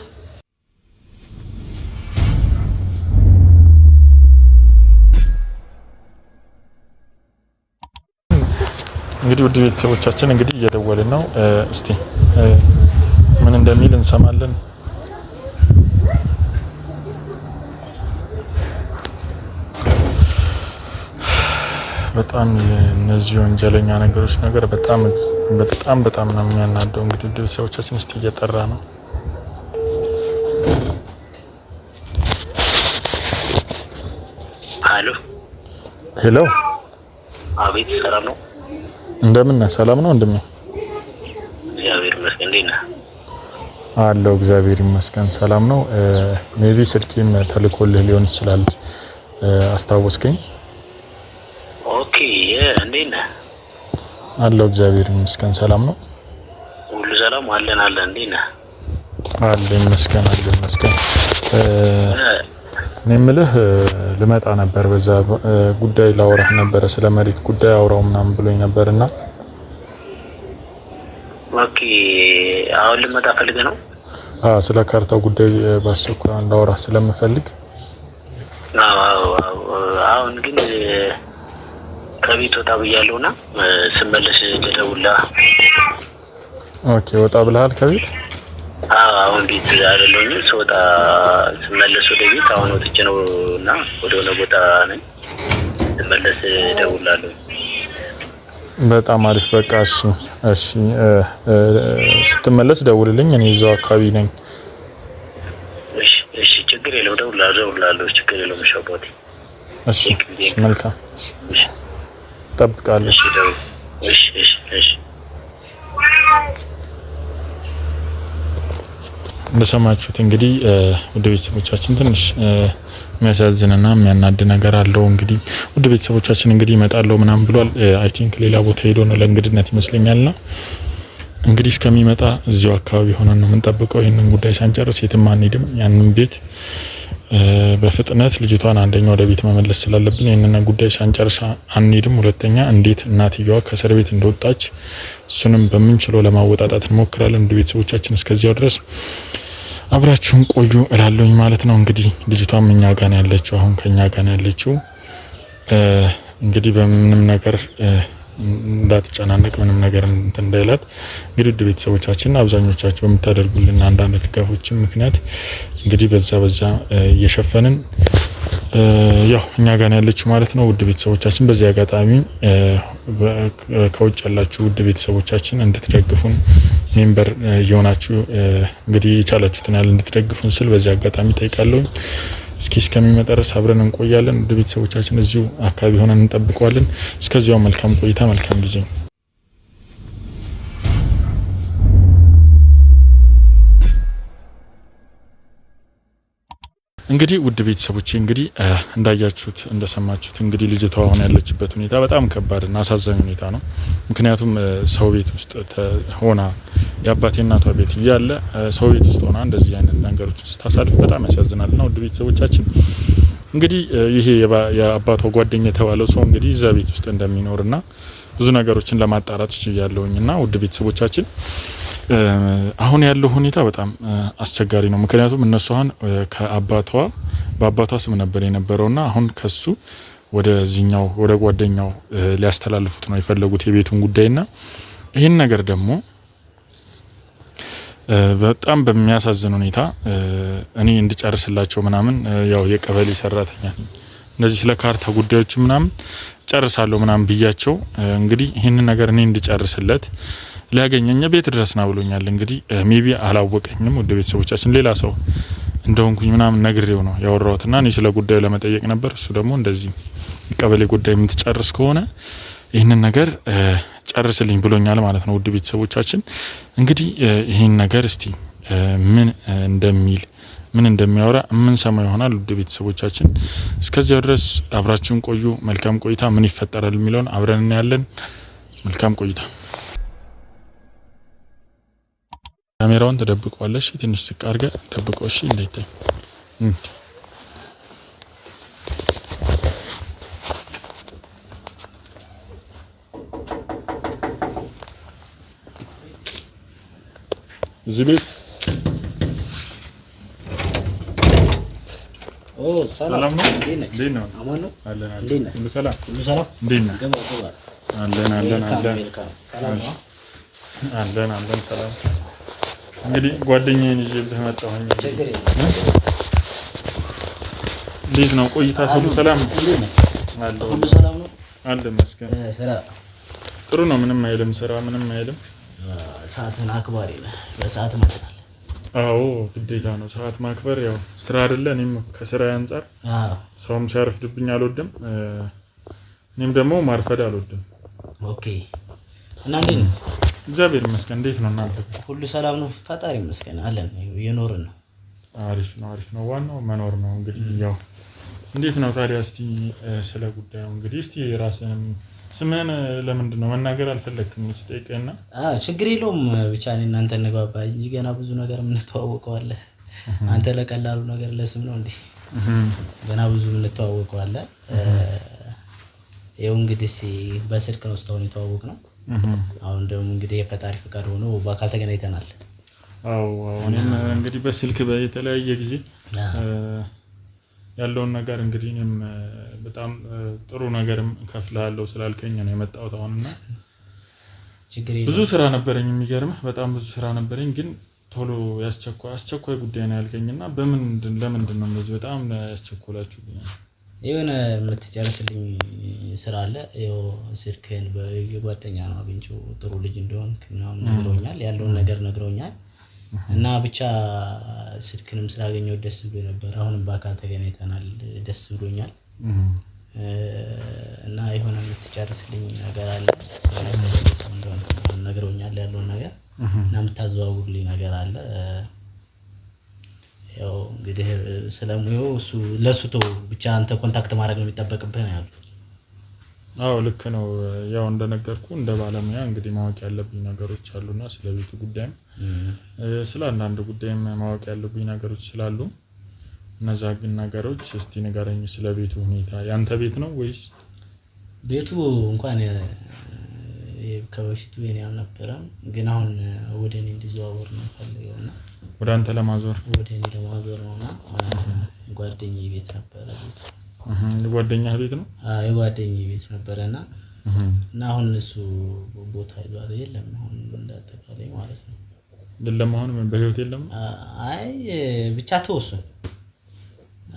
እንግዲህ ውድ ቤተሰቦቻችን እንግዲህ እየደወልን ነው። እስቲ ምን እንደሚል እንሰማለን። በጣም እነዚህ ወንጀለኛ ነገሮች ነገር በጣም ነው የሚያናደው። እንግዲህ ውድ ቤተሰቦቻችን እስቲ እየጠራ ነው። ሄሎ። አቤት። ሰላም ነው? እንደምን ነህ? ሰላም ነው ወንድሜ? እግዚአብሔር ይመስገን። እንዴት ነህ? አለሁ እግዚአብሔር ይመስገን ሰላም ነው። ሜቢ ስልኬም ተልኮልህ ሊሆን ይችላል። አስታወስከኝ? ኦኬ። እንዴት ነህ? አለሁ እግዚአብሔር ይመስገን ሰላም ነው። ሁሉ ሰላም አለን። እንዴት ነህ? አለሁ ይመስገን እኔ የምልህ ልመጣ ነበር በዛ ጉዳይ ላወራህ ነበር። ስለ መሬት ጉዳይ አውራው ምናምን ብሎኝ ነበርና ኦኬ። አሁን ልመጣ ፈልገህ ነው? ስለ ካርታው ጉዳይ ባስቸኳይ እንዳወራህ ስለምፈልግ። አሁን ግን ከቤት ወጣ ብያለሁና ስመለስ ልደውልልህ። ኦኬ። ወጣ ብለሃል ከቤት? አሁን ቤት አይደለሁኝ። ስወጣ ስመለስ ወደ ቤት አሁን ወጥቼ ነው እና ወደ ሆነ ቦታ ነኝ። ስመለስ እደውላለሁ። በጣም አሪፍ። በቃ እሺ ስትመለስ ደውልልኝ። እኔ እዛው አካባቢ ነኝ። እሺ ችግር የለውም። እደውላለሁ። ችግር የለውም። ሻባቴ። እሺ መልካም። እሺ እጠብቃለሁ። እሺ እንደሰማችሁት እንግዲህ ውድ ቤተሰቦቻችን ትንሽ የሚያሳዝንና የሚያናድ ነገር አለው። እንግዲህ ውድ ቤተሰቦቻችን እንግዲህ ይመጣለው ምናምን ብሏል። አይ ቲንክ ሌላ ቦታ ሄዶ ነው ለእንግድነት ይመስለኛልና እንግዲህ እስከሚመጣ እዚሁ አካባቢ ሆነን ነው የምንጠብቀው። ይሄንን ጉዳይ ሳንጨርስ የትም አንሄድም። ያንን ቤት በፍጥነት ልጅቷን አንደኛ ወደ ቤት መመለስ ስላለብን ይሄንን ጉዳይ ሳንጨርስ አንሄድም። ሁለተኛ እንዴት እናትየዋ ከእስር ቤት እንደወጣች እሱንም በምንችለው ለማወጣጣት እንሞክራለን። ውድ ቤተሰቦቻችን እስከዚያው ድረስ አብራችሁን ቆዩ እላለሁኝ ማለት ነው። እንግዲህ ልጅቷም እኛ ጋር ነው ያለችው፣ አሁን ከኛ ጋር ነው ያለችው። እንግዲህ በምንም ነገር እንዳትጨናነቅ ምንም ነገር እንትን እንዳይላት እንግዲህ ውድ ቤተሰቦቻችን አብዛኞቻቸው የምታደርጉልን አንዳንድ ድጋፎችን ምክንያት እንግዲህ በዛ እየሸፈንን ያው እኛ ጋር ነው ያለችው ማለት ነው። ውድ ቤተሰቦቻችን በዚህ አጋጣሚ ከውጭ ያላችሁ ውድ ቤተሰቦቻችን እንድትደግፉን ሜምበር እየሆናችሁ እንግዲህ የቻላችሁትን ያህል እንድትደግፉን ስል በዚህ አጋጣሚ ጠይቃለሁ። እስከሚመጣ ድረስ አብረን እንቆያለን። ውድ ቤተሰቦቻችን እዚሁ አካባቢ ሆነን እንጠብቀዋለን። እስከዚያው መልካም ቆይታ፣ መልካም ጊዜ። እንግዲህ ውድ ቤተሰቦቼ እንግዲህ እንዳያችሁት እንደሰማችሁት እንግዲህ ልጅቷ አሁን ያለችበት ሁኔታ በጣም ከባድና አሳዛኝ ሁኔታ ነው። ምክንያቱም ሰው ቤት ውስጥ ሆና የአባቴ እናቷ ቤት እያለ ሰው ቤት ውስጥ ሆና እንደዚህ አይነት ነገሮች ስታሳልፍ በጣም ያሳዝናልና ውድ ቤተሰቦቻችን እንግዲህ ይሄ የአባቷ ጓደኛ የተባለው ሰው እንግዲህ እዛ ቤት ውስጥ እንደሚኖርና ብዙ ነገሮችን ለማጣራት ይችላልውኝና ውድ ቤተሰቦቻችን አሁን ያለው ሁኔታ በጣም አስቸጋሪ ነው። ምክንያቱም እነሱ አሁን በአባቷ ስም ነበር የነበረውና አሁን ከሱ ወደዚህኛው ወደ ጓደኛው ሊያስተላልፉት ነው የፈለጉት የቤቱን ጉዳይና ይሄን ነገር ደግሞ በጣም በሚያሳዝን ሁኔታ እኔ እንድጨርስላቸው ምናምን ያው የቀበሌ ሰራተኛ እንደዚህ ስለ ካርታ ጉዳዮች ምናምን ጨርሳለሁ ምናምን ብያቸው እንግዲህ ይሄን ነገር እኔ እንድጨርስለት ሊያገኘኝ ቤት ድረስ ነው ብሎኛል። እንግዲህ ሜቢ አላወቀኝም። ወደ ቤተሰቦቻችን ሌላ ሰው እንደሆንኩኝ ምናምን ነግሬው ነው ያወራሁትና እኔ ስለ ጉዳዩ ለመጠየቅ ነበር። እሱ ደግሞ እንደዚህ ቀበሌ ጉዳይ የምትጨርስ ከሆነ ይሄንን ነገር ጨርስልኝ ብሎኛል ማለት ነው። ውድ ቤተሰቦቻችን እንግዲህ ይሄን ነገር እስቲ ምን እንደሚያወራ ሰማይ ይሆናል። ውድ ቤተሰቦቻችን እስከዚያው ድረስ አብራችሁን ቆዩ። መልካም ቆይታ። ምን ይፈጠራል የሚለውን አብረን እናያለን። መልካም ቆይታ። ካሜራውን ተደብቀዋለሽ፣ ትንሽ ዝቅ አድርገህ ደብቀው እሺ፣ እንዳይታይ። እዚህ ቤት ሰላም ነው? እንዴት ነው? አማን ነው? አለን አለን። ሁሉ ሰላም? ሁሉ ሰላም። እንዴት ነው? አለን አለን አለን። አለን አለን። ሰላም። እንግዲህ ጓደኛዬን ይዤልህ መጣሁኝ። እንዴት ነው ቆይታ? ሁሉ ሰላም ነው? ሁሉ ሰላም ነው? አለን መስገን። ስራ ጥሩ ነው። ምንም አይልም። ስራ ምንም አይልም። ሰዓትን አክባሪ ነህ። በሰዓት መጥተሃል። አዎ ግዴታ ነው ሰዓት ማክበር። ያው ስራ አይደለ? እኔም ከስራ አንፃር ሰውም ሲያረፍድብኝ አልወድም። እኔም ደግሞ ማርፈድ አልወድም። ኦኬ። እና እንዴት ነው? እግዚአብሔር ይመስገን። እንዴት ነው እናንተ? ሁሉ ሰላም ነው? ፈጣሪ ይመስገን አለን። የኖርን ነው። አሪፍ ነው አሪፍ ነው። ዋናው መኖር ነው። እንግዲህ ያው እንዴት ነው ታዲያ? እስቲ ስለ ጉዳዩ እንግዲህ እስቲ ራስህንም ስምህን ለምንድን ነው መናገር አልፈለክም? ስጠይቅህና ችግር የለውም ብቻ እኔ እናንተ እንግባባ እንጂ ገና ብዙ ነገር የምንተዋወቀው አለ። አንተ ለቀላሉ ነገር ለስም ነው እንዴ? ገና ብዙ የምንተዋወቀው አለ። ይኸው እንግዲህ በስልክ ነው እስካሁን የተዋወቅነው። አሁን ደግሞ እንግዲህ የፈጣሪ ፍቃድ ሆኖ በአካል ተገናኝተናል። አዎ እኔም እንግዲህ በስልክ በተለያየ ጊዜ ያለውን ነገር እንግዲህ እኔም በጣም ጥሩ ነገርም ከፍላለሁ ስላልከኝ ነው የመጣሁት አሁንና ብዙ ስራ ነበረኝ። የሚገርምህ በጣም ብዙ ስራ ነበረኝ፣ ግን ቶሎ አስቸኳይ ጉዳይ ነው ያልከኝና ለምንድን ነው እንደዚህ በጣም ያስቸኮላችሁ? የሆነ የምትጨርስልኝ ስራ አለ። ያው ስልክህን በጓደኛ ነው አግኝቼው ጥሩ ልጅ እንደሆንክ ምናምን ነግረውኛል፣ ያለውን ነገር ነግረውኛል። እና ብቻ ስልክንም ስላገኘው ደስ ብሎ ነበር። አሁንም በአካል ተገናኝተናል፣ ደስ ብሎኛል። እና የሆነ የምትጨርስልኝ ነገር አለ እንደሆነ ነግረውኛል፣ ያለውን ነገር እና የምታዘዋውርልኝ ነገር አለ። ያው እንግዲህ ስለሙያው ለሱ ብቻ አንተ ኮንታክት ማድረግ ነው የሚጠበቅብህ ነው ያሉት። አዎ ልክ ነው። ያው እንደነገርኩ እንደ ባለሙያ እንግዲህ ማወቅ ያለብኝ ነገሮች አሉና ስለ ቤቱ ጉዳይም ስለ አንዳንድ ጉዳይም ማወቅ ያለብኝ ነገሮች ስላሉ እነዛ ግን ነገሮች እስቲ ንገረኝ ስለ ቤቱ ሁኔታ። ያንተ ቤት ነው ወይስ? ቤቱ እንኳን ከበፊቱ የኔ አልነበረም፣ ግን አሁን ወደ እኔ እንዲዘዋወር ነው ፈልገውና ወደ አንተ ለማዞር ወደ እኔ ለማዞር ነውና ጓደኛዬ ቤት ነበረ። ጓደኛህ ቤት ነው? አዎ የጓደኛዬ ቤት ነበረና እና አሁን እሱ ቦታ ይዟል የለም አሁን እንዳጠቃላይ ማለት ነው። የለም አሁን በህይወት የለም? አይ ብቻ ተወሰነ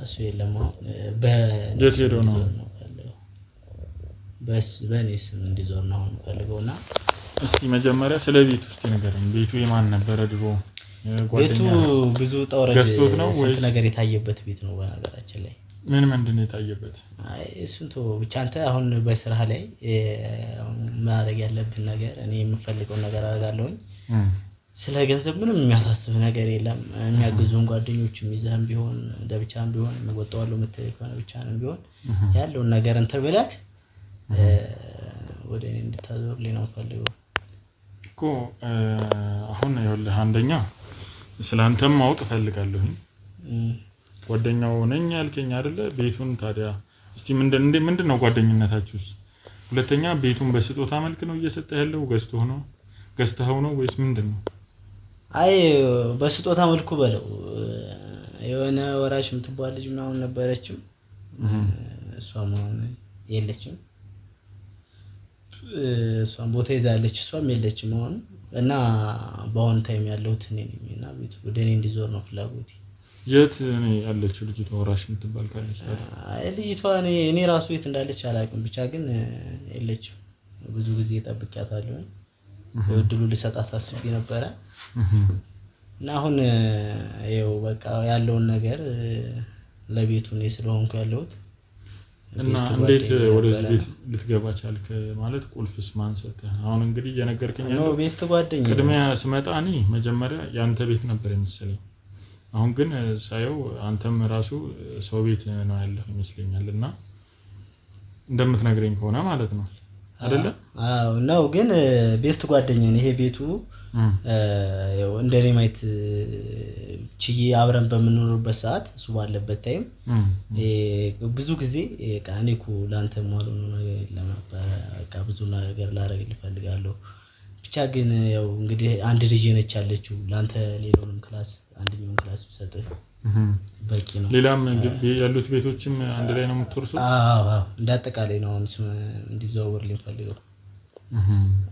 እሱ የለም አሁን የት ሄዶ ነው? በእኔ ስም እንዲዞር ነው ፈልገውና እስቲ መጀመሪያ ስለ ቤት ውስጥ ንገረኝ። ቤቱ የማን ነበረ ድሮ? ቤቱ ብዙ ጠውረድ ገዝቶት ነው ወይስ ነገር የታየበት ቤት ነው? በነገራችን ላይ ምንድነው የታየበት? አይ እሱን ብቻ አንተ አሁን በስራ ላይ ማድረግ ያለብን ነገር እኔ የምፈልገው ነገር አደርጋለሁኝ። ስለ ገንዘብ ምንም የሚያሳስብ ነገር የለም። የሚያግዙን ጓደኞችም ይዘህም ቢሆን ለብቻም ቢሆን መወጣዋለሁ የምትል ከሆነ ብቻንም ቢሆን ያለውን ነገር እንትን ብለህ ወደ እኔ እንድታዞርልኝ ነው ፈልገው እኮ። አሁን ይኸውልህ አንደኛ ስላንተም ማወቅ እፈልጋለሁ። ጓደኛው ነኝ ያልከኝ አይደለ? ቤቱን ታዲያ እስቲ ምንድነው ጓደኝነታችሁስ? ሁለተኛ ቤቱን በስጦታ መልክ ነው እየሰጠህ ያለው? ገዝተኸው ነው ወይስ ምንድነው? አይ በስጦታ መልኩ በለው። የሆነ ወራሽ የምትባል ልጅ ምናምን ነበረችም እሷም የለችም። እሷም ቦታ ይዛለች እሷም የለችም አሁን እና በአሁን ታይም ያለሁት እኔ ነኝ እና ቤቱ ወደ እኔ እንዲዞር ነው ፍላጎቴ። የት ነው ያለችው ልጅቷ? ወራሽ የምትባል ካለች ታዲያ? አይ ልጅቷ እኔ ራሱ የት እንዳለች አላውቅም። ብቻ ግን የለችም። ብዙ ጊዜ ጠብቂያታለሁ። እድሉ ልሰጣት አስቤ ነበረ እና አሁን ይኸው በቃ ያለውን ነገር ለቤቱ ነው ስለሆንኩ ያለሁት። እና እንዴት ወደዚህ ቤት ልትገባ ቻልክ? ማለት ቁልፍስ ማን ሰጠህ? አሁን እንግዲህ እየነገርከኝ ያለው ቤስት ጓደኛ ቅድሚያ ስመጣ እኔ መጀመሪያ ያንተ ቤት ነበር የመሰለኝ። አሁን ግን ሳየው አንተም ራሱ ሰው ቤት ነው ያለው ይመስለኛል። እና እንደምትነግረኝ ከሆነ ማለት ነው አይደለ? አዎ ነው። ግን ቤስት ጓደኛ ነው። ይሄ ቤቱ ያው እንደኔ ማይት ቺ አብረን በምንኖርበት ሰዓት እሱ ባለበት ታይም ብዙ ጊዜ እኔ እኮ ላንተ ማለው ነገር የለም ነበር። በቃ ብዙ ነገር ላደርግልህ እፈልጋለሁ። ብቻ ግን ያው እንግዲህ አንድ ልጅ ነች ያለችው። ላንተ ሌላውንም ክላስ አንደኛውን ክላስ ብሰጥህ በቂ ነው። ሌላም ያሉት ቤቶችም አንድ ላይ ነው የምትወርሰው? አዎ እንዳጠቃላይ ነው እንዲዘዋወርልኝ ፈልገው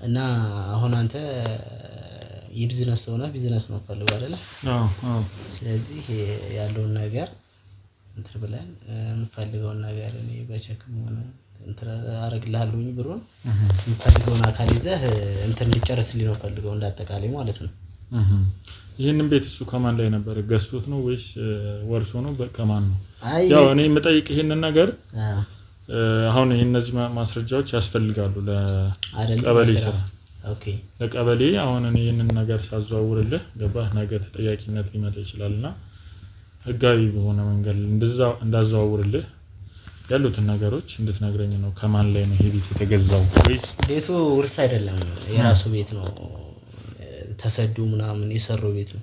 እና አሁን አንተ የቢዝነስ ሰው ነህ፣ ቢዝነስ ነው ፈልገው አይደለ? አዎ። ስለዚህ ያለውን ነገር እንትን ብለን የምፈልገውን ነገር እኔ በቸክም ሆነ እንትን አደርግልሃለሁኝ ብሩን የምፈልገውን አካል ይዘህ እንትን እንዲጨርስልኝ ነው ፈልገው እንዳጠቃላይ ማለት ነው። ይሄንን ቤት እሱ ከማን ላይ ነበር? ገዝቶት ነው ወይስ ወርሶ ነው? ከማን ነው? ያው እኔ የምጠይቅ ይሄንን ነገር አሁን እነዚህ ማስረጃዎች ያስፈልጋሉ ለቀበሌ ስራ። ኦኬ ለቀበሌ አሁን እኔ ይሄንን ነገር ሳዘዋውርልህ ገባህ ነገ ተጠያቂነት ሊመጣ ይችላልና ህጋዊ በሆነ መንገድ እንዳዘዋውርልህ ያሉትን ነገሮች እንድትነግረኝ ነው። ከማን ላይ ነው ይሄ ቤት የተገዛው? ወይስ ቤቱ ውርስ አይደለም የራሱ ቤት ነው። ተሰዱ ምናምን የሰራው ቤት ነው።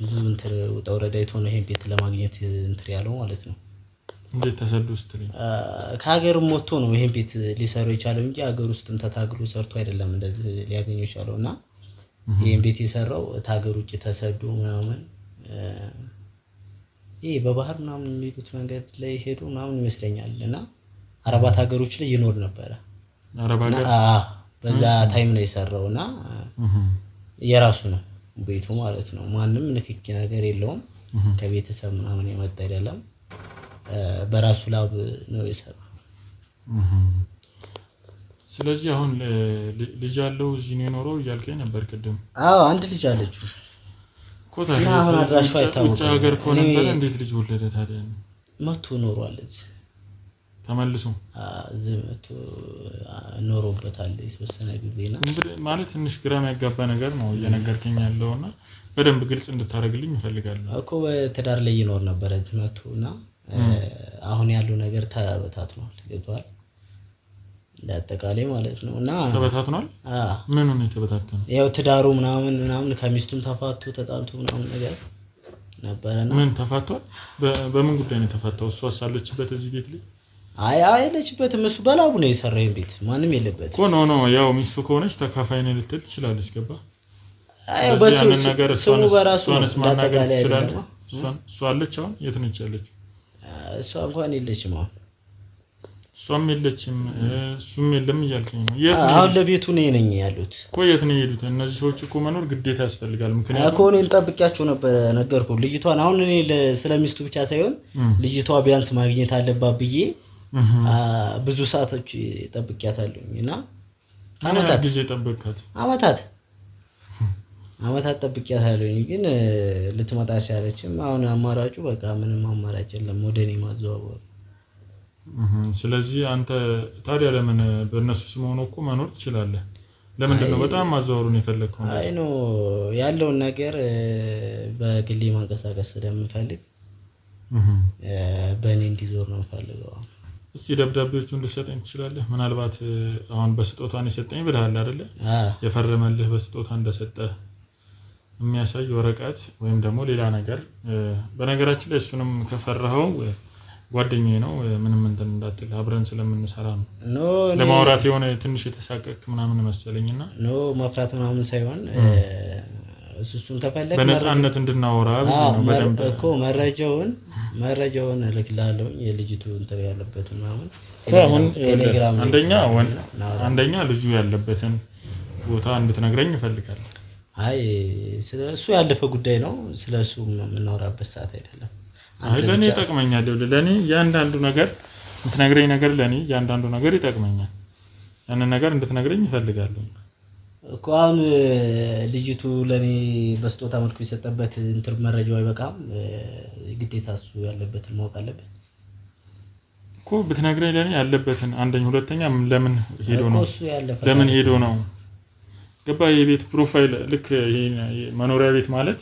ብዙ እንትን ወጣውረዳ አይቶ ነው ይሄን ቤት ለማግኘት እንትን ያለው ማለት ነው። እንዴት ተሰዱ ስትለኝ? ከሀገርም ወጥቶ ነው ይሄን ቤት ሊሰራው የቻለው እንጂ ሀገር ውስጥም ተታግሎ ሰርቶ አይደለም እንደዚህ ሊያገኘው የቻለውና ይሄን ቤት የሰራው ታገር ውጭ ተሰዱ ምናምን ይሄ በባህር ምናምን የሚሉት መንገድ ላይ ሄዶ ምናምን ይመስለኛልና አረባት ሀገሮች ላይ ይኖር ነበር። አረባ ሀገር በዛ ታይም ነው የሰራውና የራሱ ነው ቤቱ ማለት ነው። ማንም ንክኪ ነገር የለውም። ከቤተሰብ ምናምን የመጣ አይደለም። በራሱ ላብ ነው የሰራው። ስለዚህ አሁን ልጅ አለው እዚህ ነው የኖረው እያልከኝ ነበር ቅድም? አዎ አንድ ልጅ አለችው። ኮታሽ አድራሻ አይታወቅም። ውጭ ሀገር ከሆነ እንዴት ልጅ ወለደ ታዲያ? መቶ ኖሯል እዚህ ተመልሶ እዚህ መቶ ኖሮበታል የተወሰነ ጊዜና ማለት ትንሽ ግራ የሚያጋባ ነገር ነው እየነገርከኝ ያለውና በደንብ ግልጽ እንድታረግልኝ እፈልጋለሁ እኮ። በትዳር ላይ ይኖር ነበር እዚህ መቶና አሁን ያለው ነገር ተበታትኗል። ገብቷል ለአጠቃላይ ማለት ነውና ተበታትኗል። ምን ነው የተበታተነው? ያው ትዳሩ ምናምን ከሚስቱም ተፋቱ ተጣልቶ ምናምን ነገር ነበርና ምን ተፋቷል? በምን ጉዳይ ነው ተፋታው? እሷ ሳለችበት እዚህ ቤት ላይ አይለችበትም። እሱ በላቡ ነው የሰራው ቤት ማንም የለበትም እኮ። ኖ ያው ሚስቱ ከሆነች ተካፋይ ነው ልትል ትችላለች። ገባ? አይ በሱ ስሙ በራሱ እንዳጠቃላይ አይደለም። እሷ አለች አሁን የት ነች ያለችው? እሷ እንኳን የለችም አሁን እሷም የለችም እሱም የለም እያልከኝ ነው? አሁን ለቤቱ ነኝ ያሉት እኮ የት ነው የሄዱት? እነዚህ ሰዎች እኮ መኖር ግዴታ ያስፈልጋል። ምክንያቱም እኮ እኔም ጠብቂያቸው ነበር ነገርኩ። ልጅቷን አሁን እኔ ስለሚስቱ ብቻ ሳይሆን ልጅቷ ቢያንስ ማግኘት አለባት ብዬ ብዙ ሰዓቶች ጠብቂያታለሁኝና አመታት ጊዜ ጠብቂያት አመታት ጠብቂያታለሁኝ። ግን ልትመጣ ሲያለችም አሁን አማራጩ በቃ ምንም አማራጭ የለም ወደኔ ማዘዋወር። ስለዚህ አንተ ታዲያ ለምን በእነሱ ስም ሆኖ እኮ መኖር ትችላለህ? ለምንድን ነው በጣም ማዘዋወሩን የፈለከው? አይ ነው ያለውን ነገር በግሌ ማንቀሳቀስ ስለምፈልግ በእኔ እንዲዞር ነው የምፈልገው። እስቲ ደብዳቤዎቹን ልትሰጠኝ ትችላለህ? ምናልባት አሁን በስጦታ ነው የሰጠኝ ብለሃል አይደለ? የፈረመልህ በስጦታ እንደሰጠ የሚያሳይ ወረቀት ወይም ደግሞ ሌላ ነገር። በነገራችን ላይ እሱንም ከፈራኸው ጓደኛዬ ነው ምንም እንትን እንዳትል አብረን ስለምንሰራ ነው ለማውራት የሆነ ትንሽ የተሳቀቅ ምናምን መሰለኝና ማፍራት ምናምን ሳይሆን እሱን ከፈለክ በነፃነት እንድናወራ ነው። በደንብ እኮ መረጃውን እልክልሃለሁ የልጅቱ እንትን ያለበት ምናምን አሁን አንደኛ ልጁ ያለበትን ቦታ እንድትነግረኝ እፈልጋለሁ። አይ ስለሱ ያለፈ ጉዳይ ነው። ስለሱ የምናወራበት ሰዓት አይደለም። አይ ለኔ ይጠቅመኛል። ለኔ ያንዳንዱ ነገር እንድትነግረኝ ነገር ለኔ ያንዳንዱ ነገር ይጠቅመኛል። ያንን ነገር እንድትነግረኝ እፈልጋለሁ እኮ። አሁን ልጅቱ ለኔ በስጦታ መልኩ የሰጠበት እንትን መረጃው አይበቃም? ግዴታ እሱ ያለበትን ማወቅ አለበት እኮ። ብትነግረኝ ለኔ ያለበትን አንደኛ፣ ሁለተኛ ለምን ሄዶ ነው ገባ? የቤት ፕሮፋይል ልክ ይሄ መኖሪያ ቤት ማለት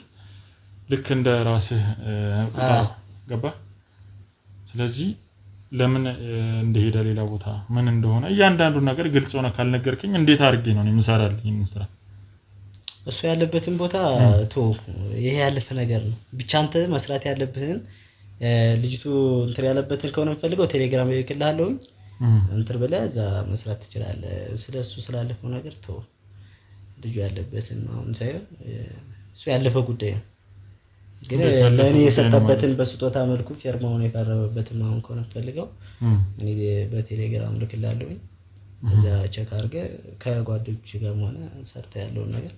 ልክ እንደ ራስህ ገባ? ስለዚህ ለምን እንደሄደ ሌላ ቦታ ምን እንደሆነ እያንዳንዱ ነገር ግልጽ ሆነ ካልነገርከኝ እንዴት አድርጌ ነው የምሰራልህ ይሄን ስራ? እሱ ያለበትን ቦታ ይሄ ያለፈ ነገር ነው። ብቻ አንተ መስራት ያለብህን ልጅቱ እንትን ያለበትን ከሆነ የምፈልገው ቴሌግራም ላይ ልክልሃለሁ እንትን ብለህ እዛ መስራት ትችላለህ። ስለሱ ስላለፈው ነገር ልጁ ያለበትን አሁን ሳይሆን እሱ ያለፈ ጉዳይ ነው። ግን ለኔ የሰጠበትን በስጦታ መልኩ ፊርማውን የፈረመበትን አሁን ከሆነ ፈልገው እኔ በቴሌግራም ልክልሃለሁ እዛ ቼክ አድርገህ ከጓደኞች ጋር ሆነ ሰርተ ያለውን ነገር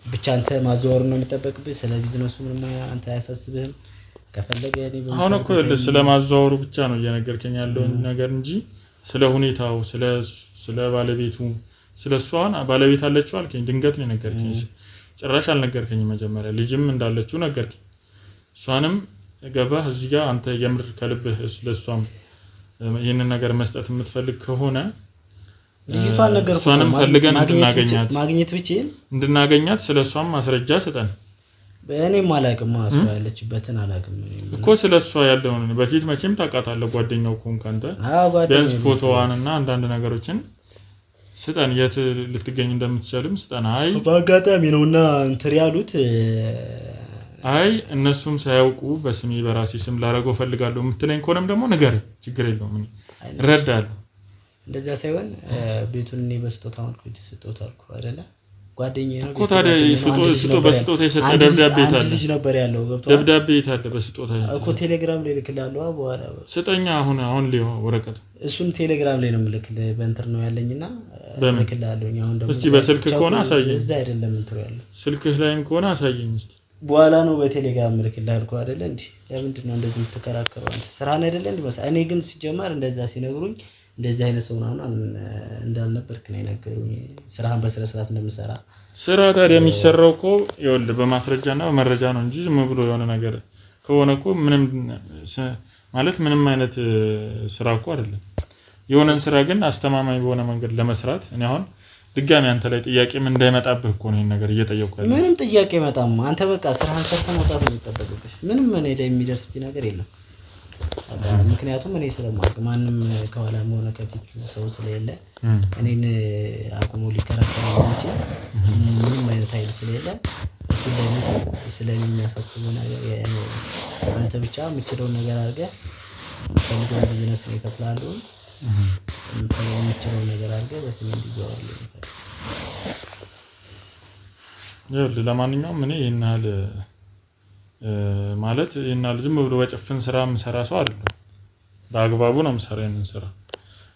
ብቻ አንተ ማዘዋወር ነው የሚጠበቅብህ። ስለ ቢዝነሱ ምንም አንተ አያሳስብህም። ከፈለገ እኔ አሁን እኮ ስለማዘዋወሩ ብቻ ነው እየነገርከኝ ያለው ነገር እንጂ ስለ ሁኔታው ስለ ባለቤቱ ስለሷን ባለቤት አለችው አልከኝ። ድንገት ነው ነገርከኝ። ጭራሽ አልነገርከኝም። መጀመሪያ ልጅም እንዳለችው ነገርከኝ። እሷንም ገባህ እዚህ ጋር አንተ የምር ከልብህ ስለሷም ይሄንን ነገር መስጠት የምትፈልግ ከሆነ ልጅቷን ነገርኩ እሷንም ፈልገን ማግኘት ብቻ እንድናገኛት ስለሷም ማስረጃ ስጠን። በእኔም አላቅም እሷ ያለችበትን አላቅም እኮ። ስለሷ ያለውን በፊት መቼም ታውቃታለህ። ጓደኛው ኮንክ አንተ ቢያንስ ፎቶዋንና አንዳንድ ነገሮችን ስጠን። የት ልትገኝ እንደምትችልም ስጠን። አይ በአጋጣሚ ነውና እንትን ያሉት አይ እነሱም ሳያውቁ በስሜ በራሴ ስም ላረገው ፈልጋለሁ የምትለኝ ከሆነም ደግሞ ንገረኝ፣ ችግር የለውም እኔ እረዳለሁ። እንደዛ ሳይሆን ቤቱን እኔ በስጦታ መልኩ የተሰጠሁት አልኩ አይደለ? ጓደኛዬ ነው እኮ። ታዲያ በስጦታ የሰጠ ደብዳቤ ታለ ልጅ ነበር ያለው ገብቷል። ደብዳቤ ታለ በስጦታ እኮ ቴሌግራም ላይ ልክልሃለሁ። በኋላ ስጠኛ አሁን ላይ ወረቀት እሱን ቴሌግራም ላይ ነው የምልክልህ። በእንትን ነው ያለኝና ልክልሃለሁ። አሁን ደግሞ እስቲ በስልክ ከሆነ አሳየኝ። እዛ አይደለም እንትን ያለው ስልክህ ላይም ከሆነ አሳየኝ እስቲ። በኋላ ነው በቴሌግራም ልክልህ አልኩህ አይደለ እንዴ? ለምንድን ነው እንደዚህ የምትከራከረው? ስራህን አይደለ እንዴ? እኔ ግን ሲጀመር እንደዛ ሲነግሩኝ እንደዚህ አይነት ሰው ምናምን እንዳልነበርክ ነው የነገሩኝ። ስራህን በስነ ስርዓት እንደምሰራ። ስራ ታዲያ የሚሰራው እኮ ይኸውልህ በማስረጃና በመረጃ ነው እንጂ ዝም ብሎ የሆነ ነገር ከሆነ እኮ ምንም አይነት ስራ እኮ አይደለም። የሆነን ስራ ግን አስተማማኝ በሆነ መንገድ ለመስራት እኔ አሁን ድጋሚ አንተ ላይ ጥያቄም እንዳይመጣብህ እኮ ነው ይሄን ነገር እየጠየቅኩ ያለው። ምንም ጥያቄ አይመጣም። አንተ በቃ ስራህን ሰርተህ መውጣት ነው የሚጠበቅብህ። ምንም እኔ ላይ የሚደርስብኝ ነገር የለም። ምክንያቱም እኔ ስለማውቅ ማንም ከኋላም ሆነ ከፊት ሰው ስለሌለ እኔን አቁሞ ሊከራከር የሚችል ምንም አይነት ኃይል ስለሌለ እሱ ደግሞ ስለኔ የሚያሳስብ ነገር ነው። አንተ ብቻ የምችለውን ነገር አድርገህ ከልጅ ቢዝነስ ነው ይከፍላሉ። የምችለውን ነገር አድርገህ በስሜ እንዲዘዋወር ይኸውልህ ለማንኛውም እኔ ይሄን ያህል ማለት ይሄን ያህል ዝም ብሎ በጭፍን ስራ የምሰራ ሰው አይደለም። በአግባቡ ነው የምሰራው ይሄንን ስራ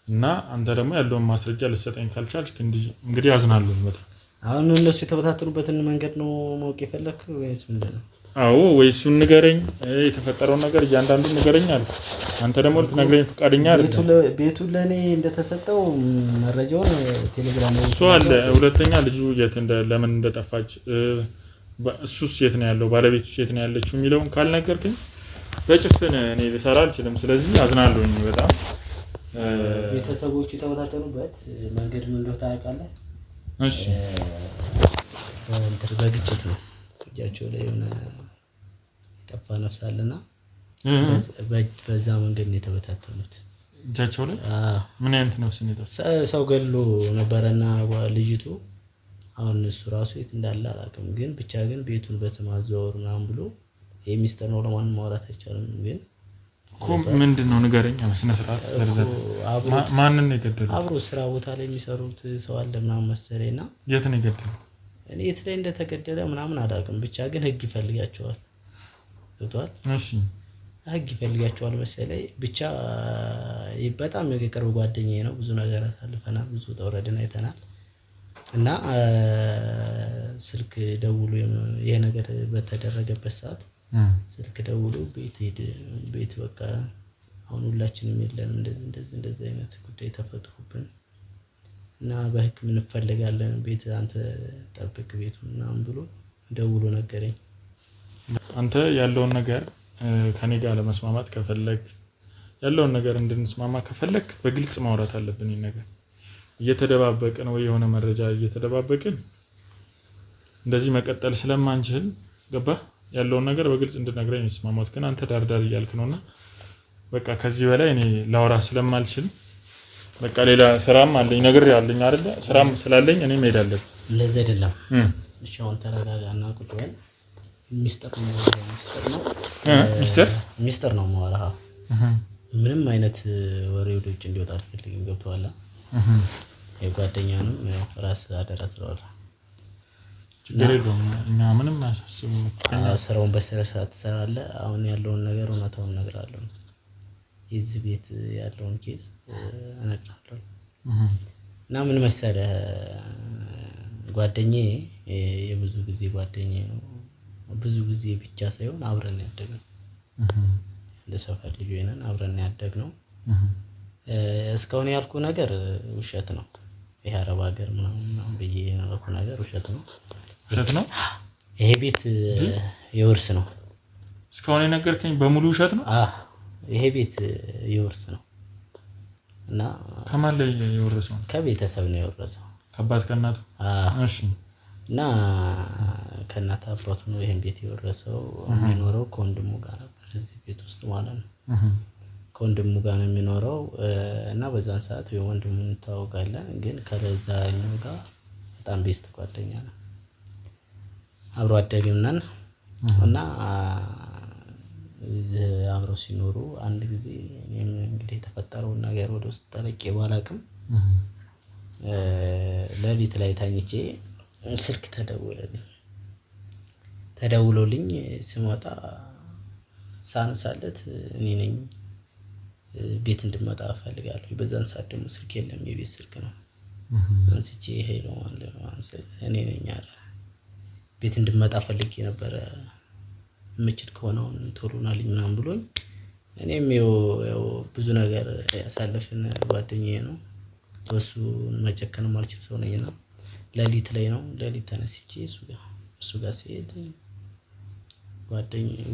እና አንተ ደግሞ ያለውን ማስረጃ ልትሰጠኝ ካልቻልክ እንግዲህ አዝናለሁ በጣም። አሁን እነሱ የተበታተኑበትን መንገድ ነው ማወቅ የፈለክ ወይስ ምንድነው? አዎ ወይ እሱን ንገረኝ፣ የተፈጠረውን ነገር እያንዳንዱን ንገረኝ አልኩ። አንተ ደግሞ ልትነግረኝ ፈቃደኛ አይደለም። ቤቱ ለኔ እንደተሰጠው መረጃውን ቴሌግራም ላይ እሱ አለ። ሁለተኛ ልጁ ለምን እንደጠፋች እሱስ የት ነው ያለው፣ ባለቤቱስ የት ነው ያለችው የሚለውን ካልነገርከኝ በጭፍን እኔ ልሰራ አልችልም። ስለዚህ አዝናለሁኝ በጣም። ቤተሰቦቹ የተበታተኑበት መንገድ ምን እንደሆነ ታውቃለህ? እሺ በግጭት ነው። እጃቸው ላይ የሆነ ጠፋ ነፍስ አለና በዛ መንገድ ነው የተበታተኑት። እጃቸው ላይ ምን አይነት ነፍስ ነው የጠፋው? ሰው ገድሎ ነበረና ልጅቱ አሁን እሱ ራሱ የት እንዳለ አላውቅም፣ ግን ብቻ ግን ቤቱን በስም አዘዋወር ምናምን ብሎ የሚስጥር ነው ለማንም ማውራት አይቻልም። ግን ምንድነው ንገረኝ በስነ ስርዓት ዘርዘር። ማንን ነው የገደሉት? አብሮ ስራ ቦታ ላይ የሚሰሩት ሰው አለ ምናምን መሰለኝና የት ነው የገደሉት? እኔ የት ላይ እንደተገደለ ምናምን አላውቅም፣ ብቻ ግን ህግ ይፈልጋቸዋል። ገብቷል? እሺ ህግ ይፈልጋቸዋል መሰለኝ። ብቻ በጣም የቅርብ ጓደኛዬ ነው። ብዙ ነገር አሳልፈናል፣ ብዙ ተወረድን አይተናል። እና ስልክ ደውሎ ይሄ ነገር በተደረገበት ሰዓት ስልክ ደውሎ ቤት በቃ አሁን ሁላችንም የለንም እንደዚህ አይነት ጉዳይ ተፈጥሮብን እና በህግ ምን እንፈልጋለን፣ ቤት አንተ ጠብቅ ቤቱን ምናምን ብሎ ደውሎ ነገረኝ። አንተ ያለውን ነገር ከኔ ጋር ለመስማማት ከፈለክ ያለውን ነገር እንድንስማማ ከፈለክ በግልጽ ማውራት አለብን። ይሄን ነገር እየተደባበቅን ወይ የሆነ መረጃ እየተደባበቅን እንደዚህ መቀጠል ስለማንችል ገባህ? ያለውን ነገር በግልጽ እንድነግረኝ መስማማት። ግን አንተ ዳርዳር እያልክ ነውና በቃ ከዚህ በላይ እኔ ላውራ ስለማልችል በቃ ሌላ ስራም አለኝ ነገር ያለኝ አይደለ? ስራም ስላለኝ እኔ መሄድ አለብኝ። ለዚህ አይደለም። እሺ አሁን ተረጋጋና ቁጭ በል። ሚስጥር ነው የማወራህ። ምንም አይነት ወሬ ወደ ውጭ እንዲወጣ አልፈልግም። ገብቶሃል? የጓደኛንም ያው ራስ አደራ ትለዋለህ። ችግር የለውም። እኛ ምንም አያሳስብም። ስራውን በስነ ስርዓት ትሰራለህ። አሁን ያለውን ነገር እውነታውን እነግርሃለሁ። የዚህ ቤት ያለውን ኬዝ እነግርሃለሁ። እና ምን መሰለህ ጓደኛዬ የብዙ ጊዜ ጓደኛዬ ነው። ብዙ ጊዜ ብቻ ሳይሆን አብረን ያደግነው እንደ ሰፈር ልጅ ነን። አብረን ያደግነው እስካሁን ያልኩ ነገር ውሸት ነው። ይሄ አረብ ሀገር ምናምን ብዬ ያልኩ ነገር ውሸት ነው። ውሸት ነው። ይሄ ቤት የውርስ ነው። እስካሁን የነገርከኝ በሙሉ ውሸት ነው። ይሄ ቤት የውርስ ነው እና ከማን ላይ የወረሰው? ከቤተሰብ ነው የወረሰው። ከአባት ከእናቱ? እሺ። እና ከእናት አባቱ ነው ይሄን ቤት የወረሰው። የሚኖረው ከወንድሙ ጋር ነበር እዚህ ቤት ውስጥ ማለት ነው። ከወንድሙ ጋር ነው የሚኖረው እና በዛን ሰዓት ወንድሙን እንተዋወቃለን፣ ግን ከዛኛው ጋር በጣም ቤስት ጓደኛ ነው። አብሮ አደግም ነን እና እዚህ አብረው ሲኖሩ አንድ ጊዜ እኔም እንግዲህ የተፈጠረውን ነገር ወደ ውስጥ ጠለቄ ባላቅም ሌሊት ላይ ታኝቼ ስልክ ተደውሎልኝ ስመጣ ሳነሳለት እኔ ነኝ ቤት እንድመጣ እፈልጋለሁ። በዛን ሰዓት ደግሞ ስልክ የለም፣ የቤት ስልክ ነው። አንስቼ ሄሎ ማለት እኔ ነኝ አለ። ቤት እንድመጣ ፈልጌ ነበር፣ ምችት ከሆነ ቶሎ ናልኝ ምናምን ብሎኝ፣ እኔም ያው ብዙ ነገር ያሳለፍን ጓደኛዬ ነው። በሱ መጨከን ማልችል ሰው ነኝና ሌሊት ላይ ነው ተነስቼ እሱ ጋር ሲሄድ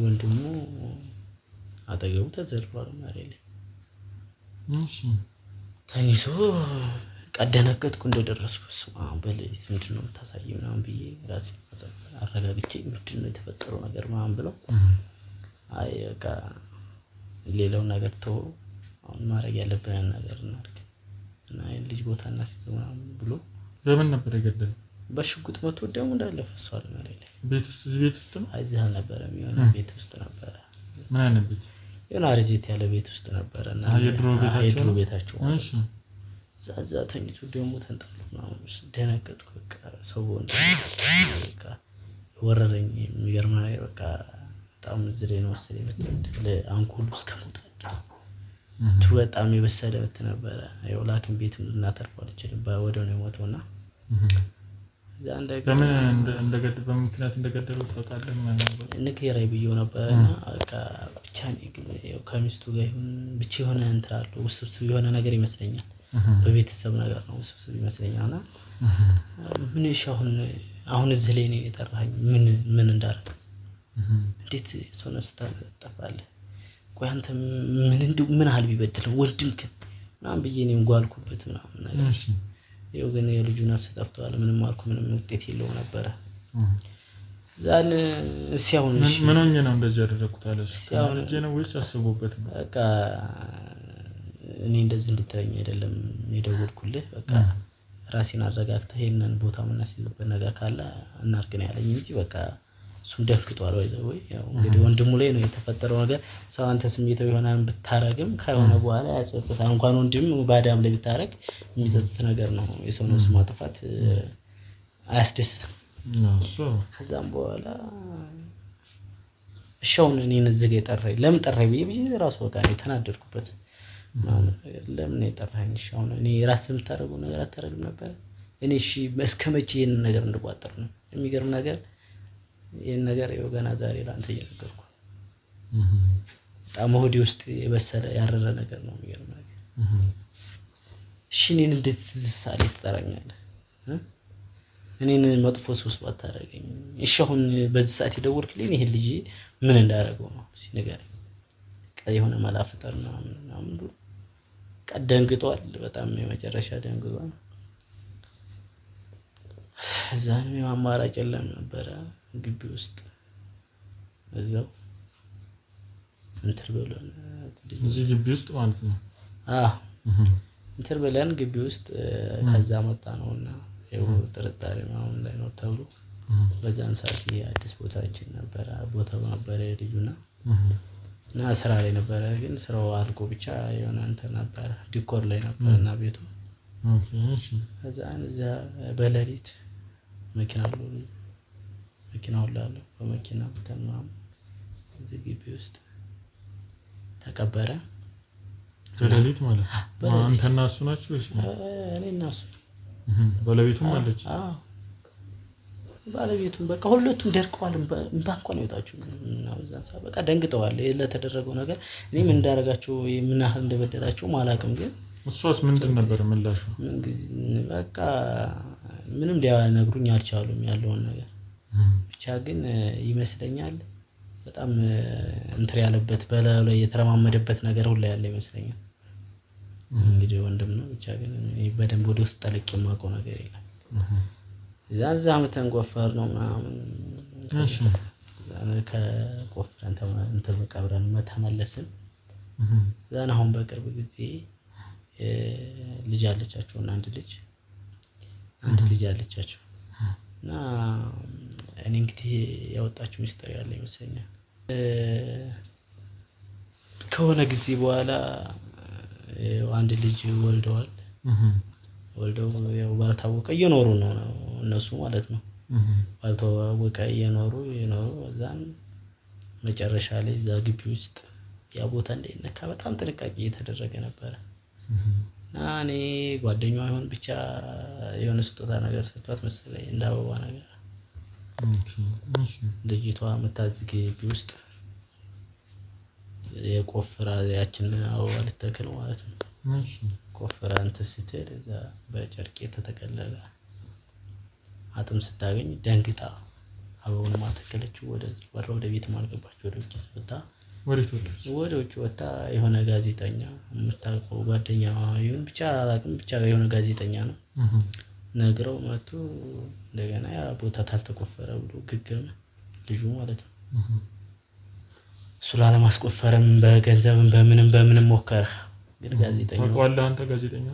ወንድሙ አጠገቡ ተዘርሯል መሬት ላይ። እሺ ታኝቶ ቀደነገጥኩ እንደደረስኩ በሌሊት ምንድነው የምታሳየው ምናምን ብዬ ራሴን አረጋግቼ ምንድነው የተፈጠረው ነገር ምናምን ብለው አይ በቃ ሌላው ነገር ተው፣ አሁን ማድረግ ያለብን ነገር እናድርግ እና ልጅ ቦታ እናስይዘው ምናምን ብሎ። በምን ነበር የገደለው? በሽጉጥ መቶ ደሙ እንዳለ ፈሷል መሬት ላይ። ቤት ውስጥ እዚህ ቤት ውስጥ ነው? እዚህ አልነበረም፣ የሆነ ቤት ውስጥ ነበረ። ምን አይነት ቤት? የሆነ አርጅት ያለ ቤት ውስጥ ነበረ እና የድሮ ቤታቸው። እሺ እዛ ተኝቶ ደሙ ተንጣሎ ምናምን ደነገጥኩ። በቃ ሰው በቃ ወረረኝ። የሚገርም ነገር በቃ በጣም እዚህ ላይ ነው መሰለኝ ለአንጎሉ እስከመውጣት ድረስ በጣም የበሰለ ነበረ። ያው ላክም ቤት ልናተርፈው አልችልም ወዲያው ነው የሞተውና እዛ ለምን እንደገደለ በምክንያት እንደገደለው ታውቃለህ? ንገረኝ ብዬው ነበርና በቃ ብቻ ያው ከሚስቱ ጋር ይሁን ብቻ የሆነ እንትን አለው ውስብስብ የሆነ ነገር ይመስለኛል። በቤተሰብ ነገር ነው ውስብስብ ይመስለኛልና ምን እሺ አሁን እዚህ ላይ ነው የጠራኸኝ ምን እንዳደረግ እንዴት ሰውነስ ታጠፋለህ? ቆይ አንተ ምን አህል ቢበደለው ወንድምክ ምናምን ብዬ እኔም ጓልኩበት ምናምን ነገር ይኸው ግን የልጁ ነፍስ ጠፍቷል። ምንም አልኩ ምንም ውጤት የለው ነበረ። ዛን ሲያውን ምን ሆኜ ነው እንደዚህ ያደረኩት አለ። ሲያውን ልጅ ነው ወይስ አስቦበት? በቃ እኔ እንደዚህ እንድትለኝ አይደለም የደወልኩልህ። በቃ ራሴን አረጋግተህ ይሄንን ቦታ ምናስይዝበት ነገር ካለ እናርግ ነው ያለኝ እንጂ በቃ እሱም ደንግጧል። ወይ ያው እንግዲህ ወንድሙ ላይ ነው የተፈጠረው ነገር። ሰው አንተ ስሜታዊ ሆነን ብታረግም ከሆነ በኋላ ያጸጽታል። እንኳን ወንድም ባዳም ላይ ብታረግ የሚጸጽት ነገር ነው። የሰው ነፍስ ማጥፋት አያስደስትም። ከዛም በኋላ እሻውን እኔን እዚህ ጋር የጠራኝ ለምን ጠራኝ ብዬ ራሱ በቃ እኔ ተናደድኩበት። ለምን የጠራኝ? እሻውን እኔ ራስህ የምታደርገው ነገር አታደርግም ነበር? እኔ እሺ እስከመቼ ይሄንን ነገር እንድቋጠር ነው? የሚገርም ነገር ይሄን ነገር ይኸው ገና ዛሬ ላንተ እየነገርኩ በጣም ሆዴ ውስጥ የበሰለ ያረረ ነገር ነው። የሚገርም ነገር እሺ እኔን እንደዚህ ሳሌ ትጠራኛለህ? እኔን መጥፎ ሰው ባታደርገኝ እሺ አሁን በዚህ ሰዓት የደወልክልኝ ይሄን ልጅ ምን እንዳደረገው ነው ሲነገረኝ የሆነ መላፍጠር ምናምን ብሎ ደንግጧል። በጣም የመጨረሻ ደንግጧል። እዛንም የማማራጭ የለም ነበረ ግቢ ውስጥ እዛው እንትን ብለን እዚህ ግቢ ውስጥ ማለት ነው። እንትን ብለን ግቢ ውስጥ ከዛ መጣ ነውና ይኸው ጥርጣሬ ምናምን እንዳይኖር ተብሎ በዛን ሰዓት አዲስ ቦታችን ነበረ ቦታው ነበረ ልጁና እና ስራ ላይ ነበረ። ግን ስራው አልቆ ብቻ የሆነ እንትን ነበረ ዲኮር ላይ ነበርና ቤቱ እዛ በሌሊት መኪናው ላለው በመኪና ተማም እዚህ ግቢ ውስጥ ተቀበረ። በሌሊት ማለት ነው። አንተና እሱ ናችሁ? እኔ እና እሱ ባለቤቱም አለች? ባለቤቱም በቃ ሁለቱም ደርቀዋል። እንባንኳን ይወጣችሁ እና በዛን ሰዓት በቃ ደንግጠዋል ለተደረገው ነገር። እኔ ምን እንዳደረጋቸው ምን ያህል እንደበደላቸው ማላቅም። ግን እሷስ ምንድን ነበር ምላሹ? በቃ ምንም ሊያነግሩኝ አልቻሉም ያለውን ነገር። ብቻ ግን ይመስለኛል በጣም እንትን ያለበት በላዩ ላይ የተረማመደበት ነገር ሁሉ ያለ ይመስለኛል። እንግዲህ ወንድም ነው። ብቻ ግን በደንብ ወደ ውስጥ ጠልቄ የማውቀው ነገር የለም። እዛ አመተን ቆፈር ነው ምናምን ከቆፍረን እንትን መቃብረን ተመለስን። ዛና አሁን በቅርብ ጊዜ ልጅ አለቻቸው እና አንድ ልጅ አለቻቸው እና እኔ እንግዲህ ያወጣችሁ ሚስጥር ያለ ይመስለኛል። ከሆነ ጊዜ በኋላ አንድ ልጅ ወልደዋል። ወልደው ያው ባልታወቀ እየኖሩ ነው እነሱ ማለት ነው። ባልታወቀ እየኖሩ እዛን መጨረሻ ላይ እዛ ግቢ ውስጥ ያ ቦታ እንዳይነካ በጣም ጥንቃቄ እየተደረገ ነበረ። እና እኔ ጓደኛዋ ይሁን ብቻ የሆነ ስጦታ ነገር ሰጥቷት መሰለኝ እንደ አበባ ነገር ልጅቷ መታዝግ ግቢ ውስጥ የቆፍራ ያችን አበባ ልትተክል ማለት ነው። ቆፍራ እንትን ስትሄድ እዛ በጨርቅ የተጠቀለለ አጥም ስታገኝ ደንግጣ አበባውን ማተከለችው ወደዚህ ወደ ቤት ማልገባቸው ወደ ውጭ ወጣ። የሆነ ጋዜጠኛ የምታውቀው ጓደኛ ይሁን ብቻ አላውቅም፣ ብቻ የሆነ ጋዜጠኛ ነው ነግረው መጥቶ እንደገና ያ ቦታ ታልተቆፈረ ብሎ ግግም ልጁ ማለት ነው። እሱ ላለማስቆፈርም በገንዘብም በምንም ሞከረ። ግን ጋዜጠኛው ታውቀዋለህ አንተ? ጋዜጠኛ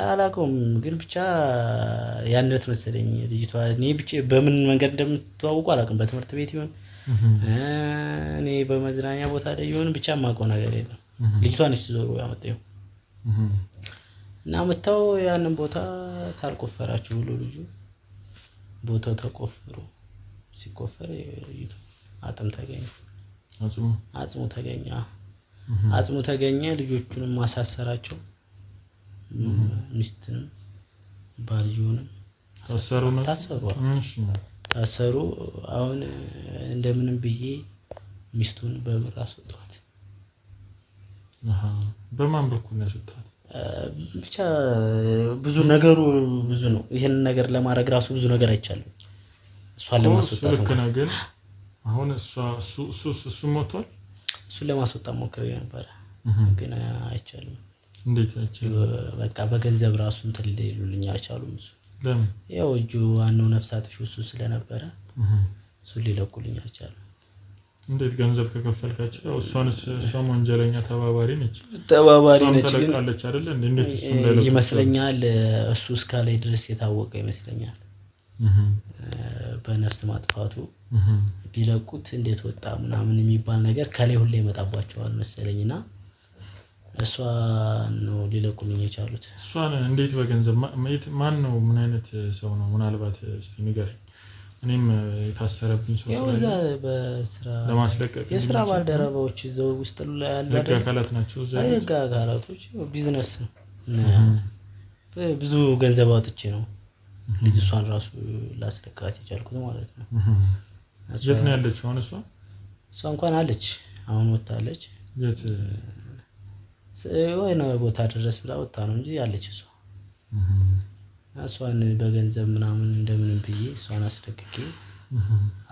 አላውቀውም፣ ግን ብቻ ያንነት መሰለኝ ልጅቷ። እኔ ብቻ በምን መንገድ እንደምትተዋወቁ አላውቅም። በትምህርት ቤት ይሁን እኔ በመዝናኛ ቦታ ላይ ይሁን ብቻ የማውቀው ነገር የለም። ልጅቷ ነች ዞሮ ያመጣው እና መጣው ያንን ቦታ ታልቆፈራችሁ ብሎ ልጁ ቦታው ተቆፍሮ ሲቆፈር አጥም ተገኘ። አጽሙ ተገኘ። አጽሙ ተገኘ። ልጆቹንም ማሳሰራቸው ሚስትንም ባልዩንም ታሰሩ። አሁን እንደምንም ብዬ ሚስቱን በብር አስወጣት። በማን በኩል ነው ያስወጣት? ብቻ ብዙ ነገሩ ብዙ ነው። ይሄን ነገር ለማድረግ ራሱ ብዙ ነገር አይቻልም። እሷን ለማስወጣት ልክ ነው። ግን አሁን እሱ ሞቷል። እሱን ለማስወጣት ሞክሬ ነበር ግን አይቻልም። እንዴት አይቻልም? በቃ በገንዘብ ራሱ እንትን ሊሉልኝ አልቻሉም። እሱ ለምን? ያው እጁ ዋናው ነፍሳት እሱ ስለነበረ እሱ ሊለቁልኝ አልቻሉም። እንዴት ገንዘብ ከከፈልካቸው? እሷም ወንጀለኛ ተባባሪ ነች ግን ተለቃለች አይደል? እንዴት እሱ እንዳይለቁ ይመስለኛል። እሱ እስካላይ ድረስ የታወቀ ይመስለኛል በነፍስ ማጥፋቱ። ቢለቁት እንዴት ወጣ ምናምን የሚባል ነገር ከላይ ሁሌ ይመጣባቸዋል መሰለኝና እሷ ነው ሊለቁልኝ የቻሉት። እሷን እንዴት በገንዘብ ማን ነው? ምን አይነት ሰው ነው? ምናልባት እስቲ ንገረኝ። እኔም የታሰረብኝ ሰው ስለዚህ በስራ ለማስለቀቅ የስራ ባልደረባዎች እዛው ውስጥ ያሉ አካላት ናቸው። ህግ አካላቶች ቢዝነስ ነው። ብዙ ገንዘብ አውጥቼ ነው ልጅቷን ራሱ ላስለቃት የቻልኩት ማለት ነው። የት ነው ያለችው አሁን? እሷ እንኳን አለች፣ አሁን ወጣለች። የት ወይና ቦታ ድረስ ብላ ወጣ ነው እንጂ ያለች እሷ። እሷን በገንዘብ ምናምን እንደምንም ብዬ እሷን አስለቅቄ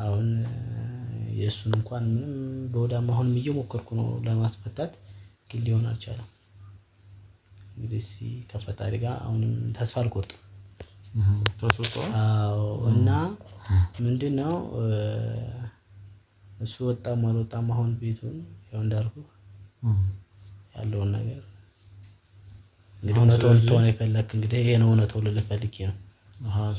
አሁን የእሱን እንኳን ምንም በወዳም አሁንም እየሞከርኩ ነው ለማስፈታት፣ ግን ሊሆን አልቻለም። እንግዲህ ከፈጣሪ ጋር አሁንም ተስፋ አልቆርጥም። ተስፋ እና ምንድነው እሱ ወጣም አልወጣም አሁን ቤቱን ያው እንዳልኩ ያለውን ነገር እንግዲህ እውነቱን ተሆነ ይፈልክ እንግዲህ ይሄ ነው እውነቱ ልፈልግ ነው።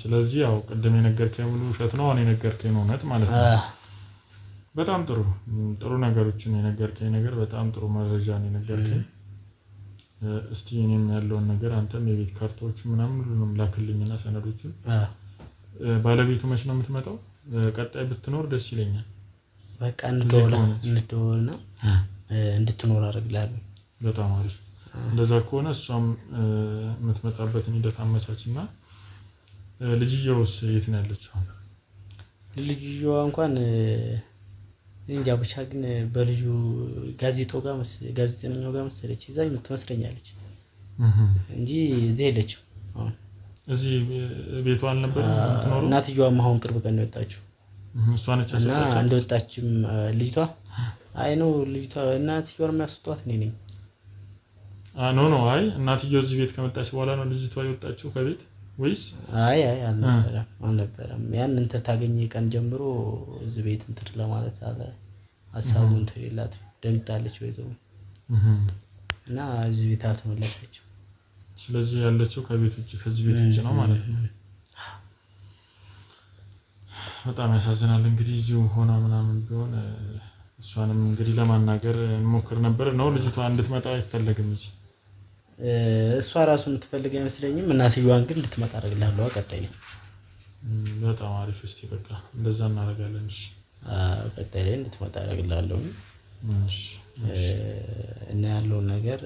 ስለዚህ ያው ቅድም የነገርከኝ ሙሉ ውሸት ነው፣ አሁን የነገርከኝ እውነት ማለት ነው። በጣም ጥሩ ነገሮችን የነገርከኝ ነገር በጣም ጥሩ መረጃ ነው የነገርከኝ። እስቲ እኔም ያለውን ነገር አንተም የቤት ካርታዎቹ ምናምን ሁሉንም ላክልኝና ሰነዶቹን። ባለቤቱ መች ነው የምትመጣው? ቀጣይ ብትኖር ደስ ይለኛል። በቃ እንደውልና እንድትኖር አደርግልሃለሁ። በጣም አሪፍ። እንደዛ ከሆነ እሷም የምትመጣበትን ሂደት አመቻችና። ልጅየውስ የት ነው ያለችው? ልጅየዋ እንኳን እንጃ ብቻ ግን በልጁ ጋዜጠኛው ጋር መሰለች እዛኝ የምትመስለኛለች እንጂ እዚህ ሄደችው። አሁን እዚህ ቤቷ አልነበረም የምትኖረው? እናትየዋም አሁን ቅርብ ቀን ነው የወጣችው። እሷ ነች እና እንደወጣችም ልጅቷ ነው ልጅቷ እናትየዋን የሚያስወጣት እኔ ነኝ። ኖ አይ እናትየው እዚህ ቤት ከመጣች በኋላ ነው ልጅቷ የወጣችው ከቤት ወይስ? አይ አልነበረም። ያን እንትን ታገኘ ቀን ጀምሮ እዚህ ቤት እንትን ለማለት አለ ሀሳቡ እንትን የላት ደምጣለች ወይዘው እና እዚህ ቤት አልተመለሰችም። ስለዚህ ያለችው ከቤት ውጭ ከዚህ ቤት ውጭ ነው ማለት ነው። በጣም ያሳዝናል። እንግዲህ እዚሁ ሆና ምናምን ቢሆን እሷንም እንግዲህ ለማናገር እንሞክር ነበር። ነው ልጅቷ እንድትመጣ አይፈለግም እንጂ እሷ ራሱ የምትፈልግ አይመስለኝም። እናትየዋን ግን እንድትመጣ አደርግልሃለሁ ቀጣይ ላይ። በጣም አሪፍ። እስቲ በቃ እንደዛ እናደርጋለን። እሺ ቀጣይ ላይ እንድትመጣ አደርግልሃለሁ። እሺ እና ያለውን ነገር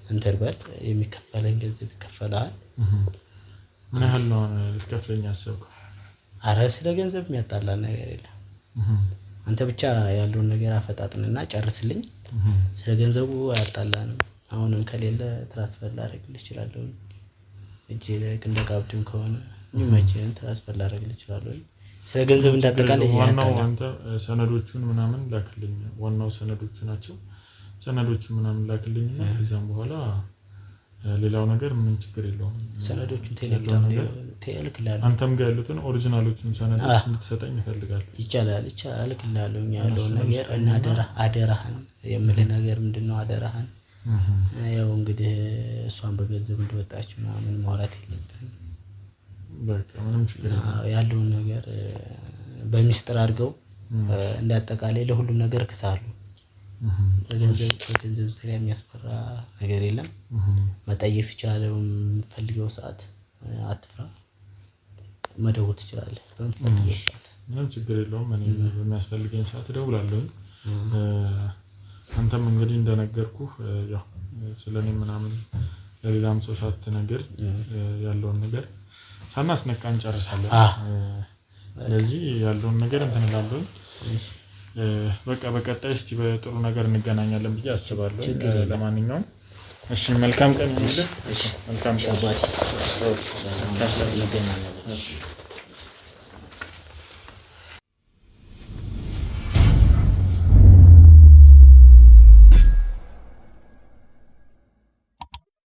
እንትን በል። የሚከፈለኝ ገንዘብ ይከፈላል። ምን ያህል ነው ልትከፍለኝ ያሰብከው? ኧረ ስለ ገንዘብ የሚያጣላ ነገር የለም። አንተ ብቻ ያለውን ነገር አፈጣጥንና ጨርስልኝ። ስለ ገንዘቡ አያጣላንም። አሁንም ከሌለ ትራንስፈር ላደርግልህ እችላለሁ። እጄ እንደ ቀብድም ከሆነ የሚመችህን ትራንስፈር ላደርግልህ እችላለሁ። ስለ ገንዘብ እንዳጠቃላይ ዋናው አንተ ሰነዶቹን ምናምን ላክልኝ። ዋናው ሰነዶቹ ናቸው። ሰነዶቹን ምናምን ላክልኝና ከዛም በኋላ ሌላው ነገር ምን ችግር የለውም። ሰነዶቹን ቴሌግራም ላይ እልክልሃለሁ። አንተም ጋር ያሉትን ኦሪጂናሎቹን ሰነዶች እንድትሰጠኝ እፈልጋለሁ። ይቻላል እልክልሃለሁ። ያለውን ነገር እና አደራህን የምልህ ነገር ምንድነው? አደራህን ያው እንግዲህ እሷን በገንዘብ እንደወጣች ምናምን ማውራት የለብህም። በቃ ምንም ችግር የለም። ያለውን ነገር በሚስጥር አድርገው እንዳጠቃላይ ለሁሉም ነገር ክሳሉ። በገንዘብ ዙሪያ የሚያስፈራ ነገር የለም። መጠየቅ ትችላለህ። በምትፈልገው ሰዓት አትፍራ። መደወል ትችላለህ በምትፈልገው ሰዓት። ምንም ችግር የለውም። እኔ በሚያስፈልገኝ ሰዓት እደውላለሁ። አንተም እንግዲህ እንደነገርኩህ ያው ስለኔ ምናምን ለሌላም ሰው ሳትነግር ያለውን ነገር ሳናስነካ እንጨርሳለን። ስለዚህ ያለውን ነገር እንትን እላለሁ። በቃ በቀጣይ እስቲ በጥሩ ነገር እንገናኛለን ብዬ አስባለሁ። ለማንኛውም እሺ መልካም ቀን ይሁንልህ። መልካም ቀን።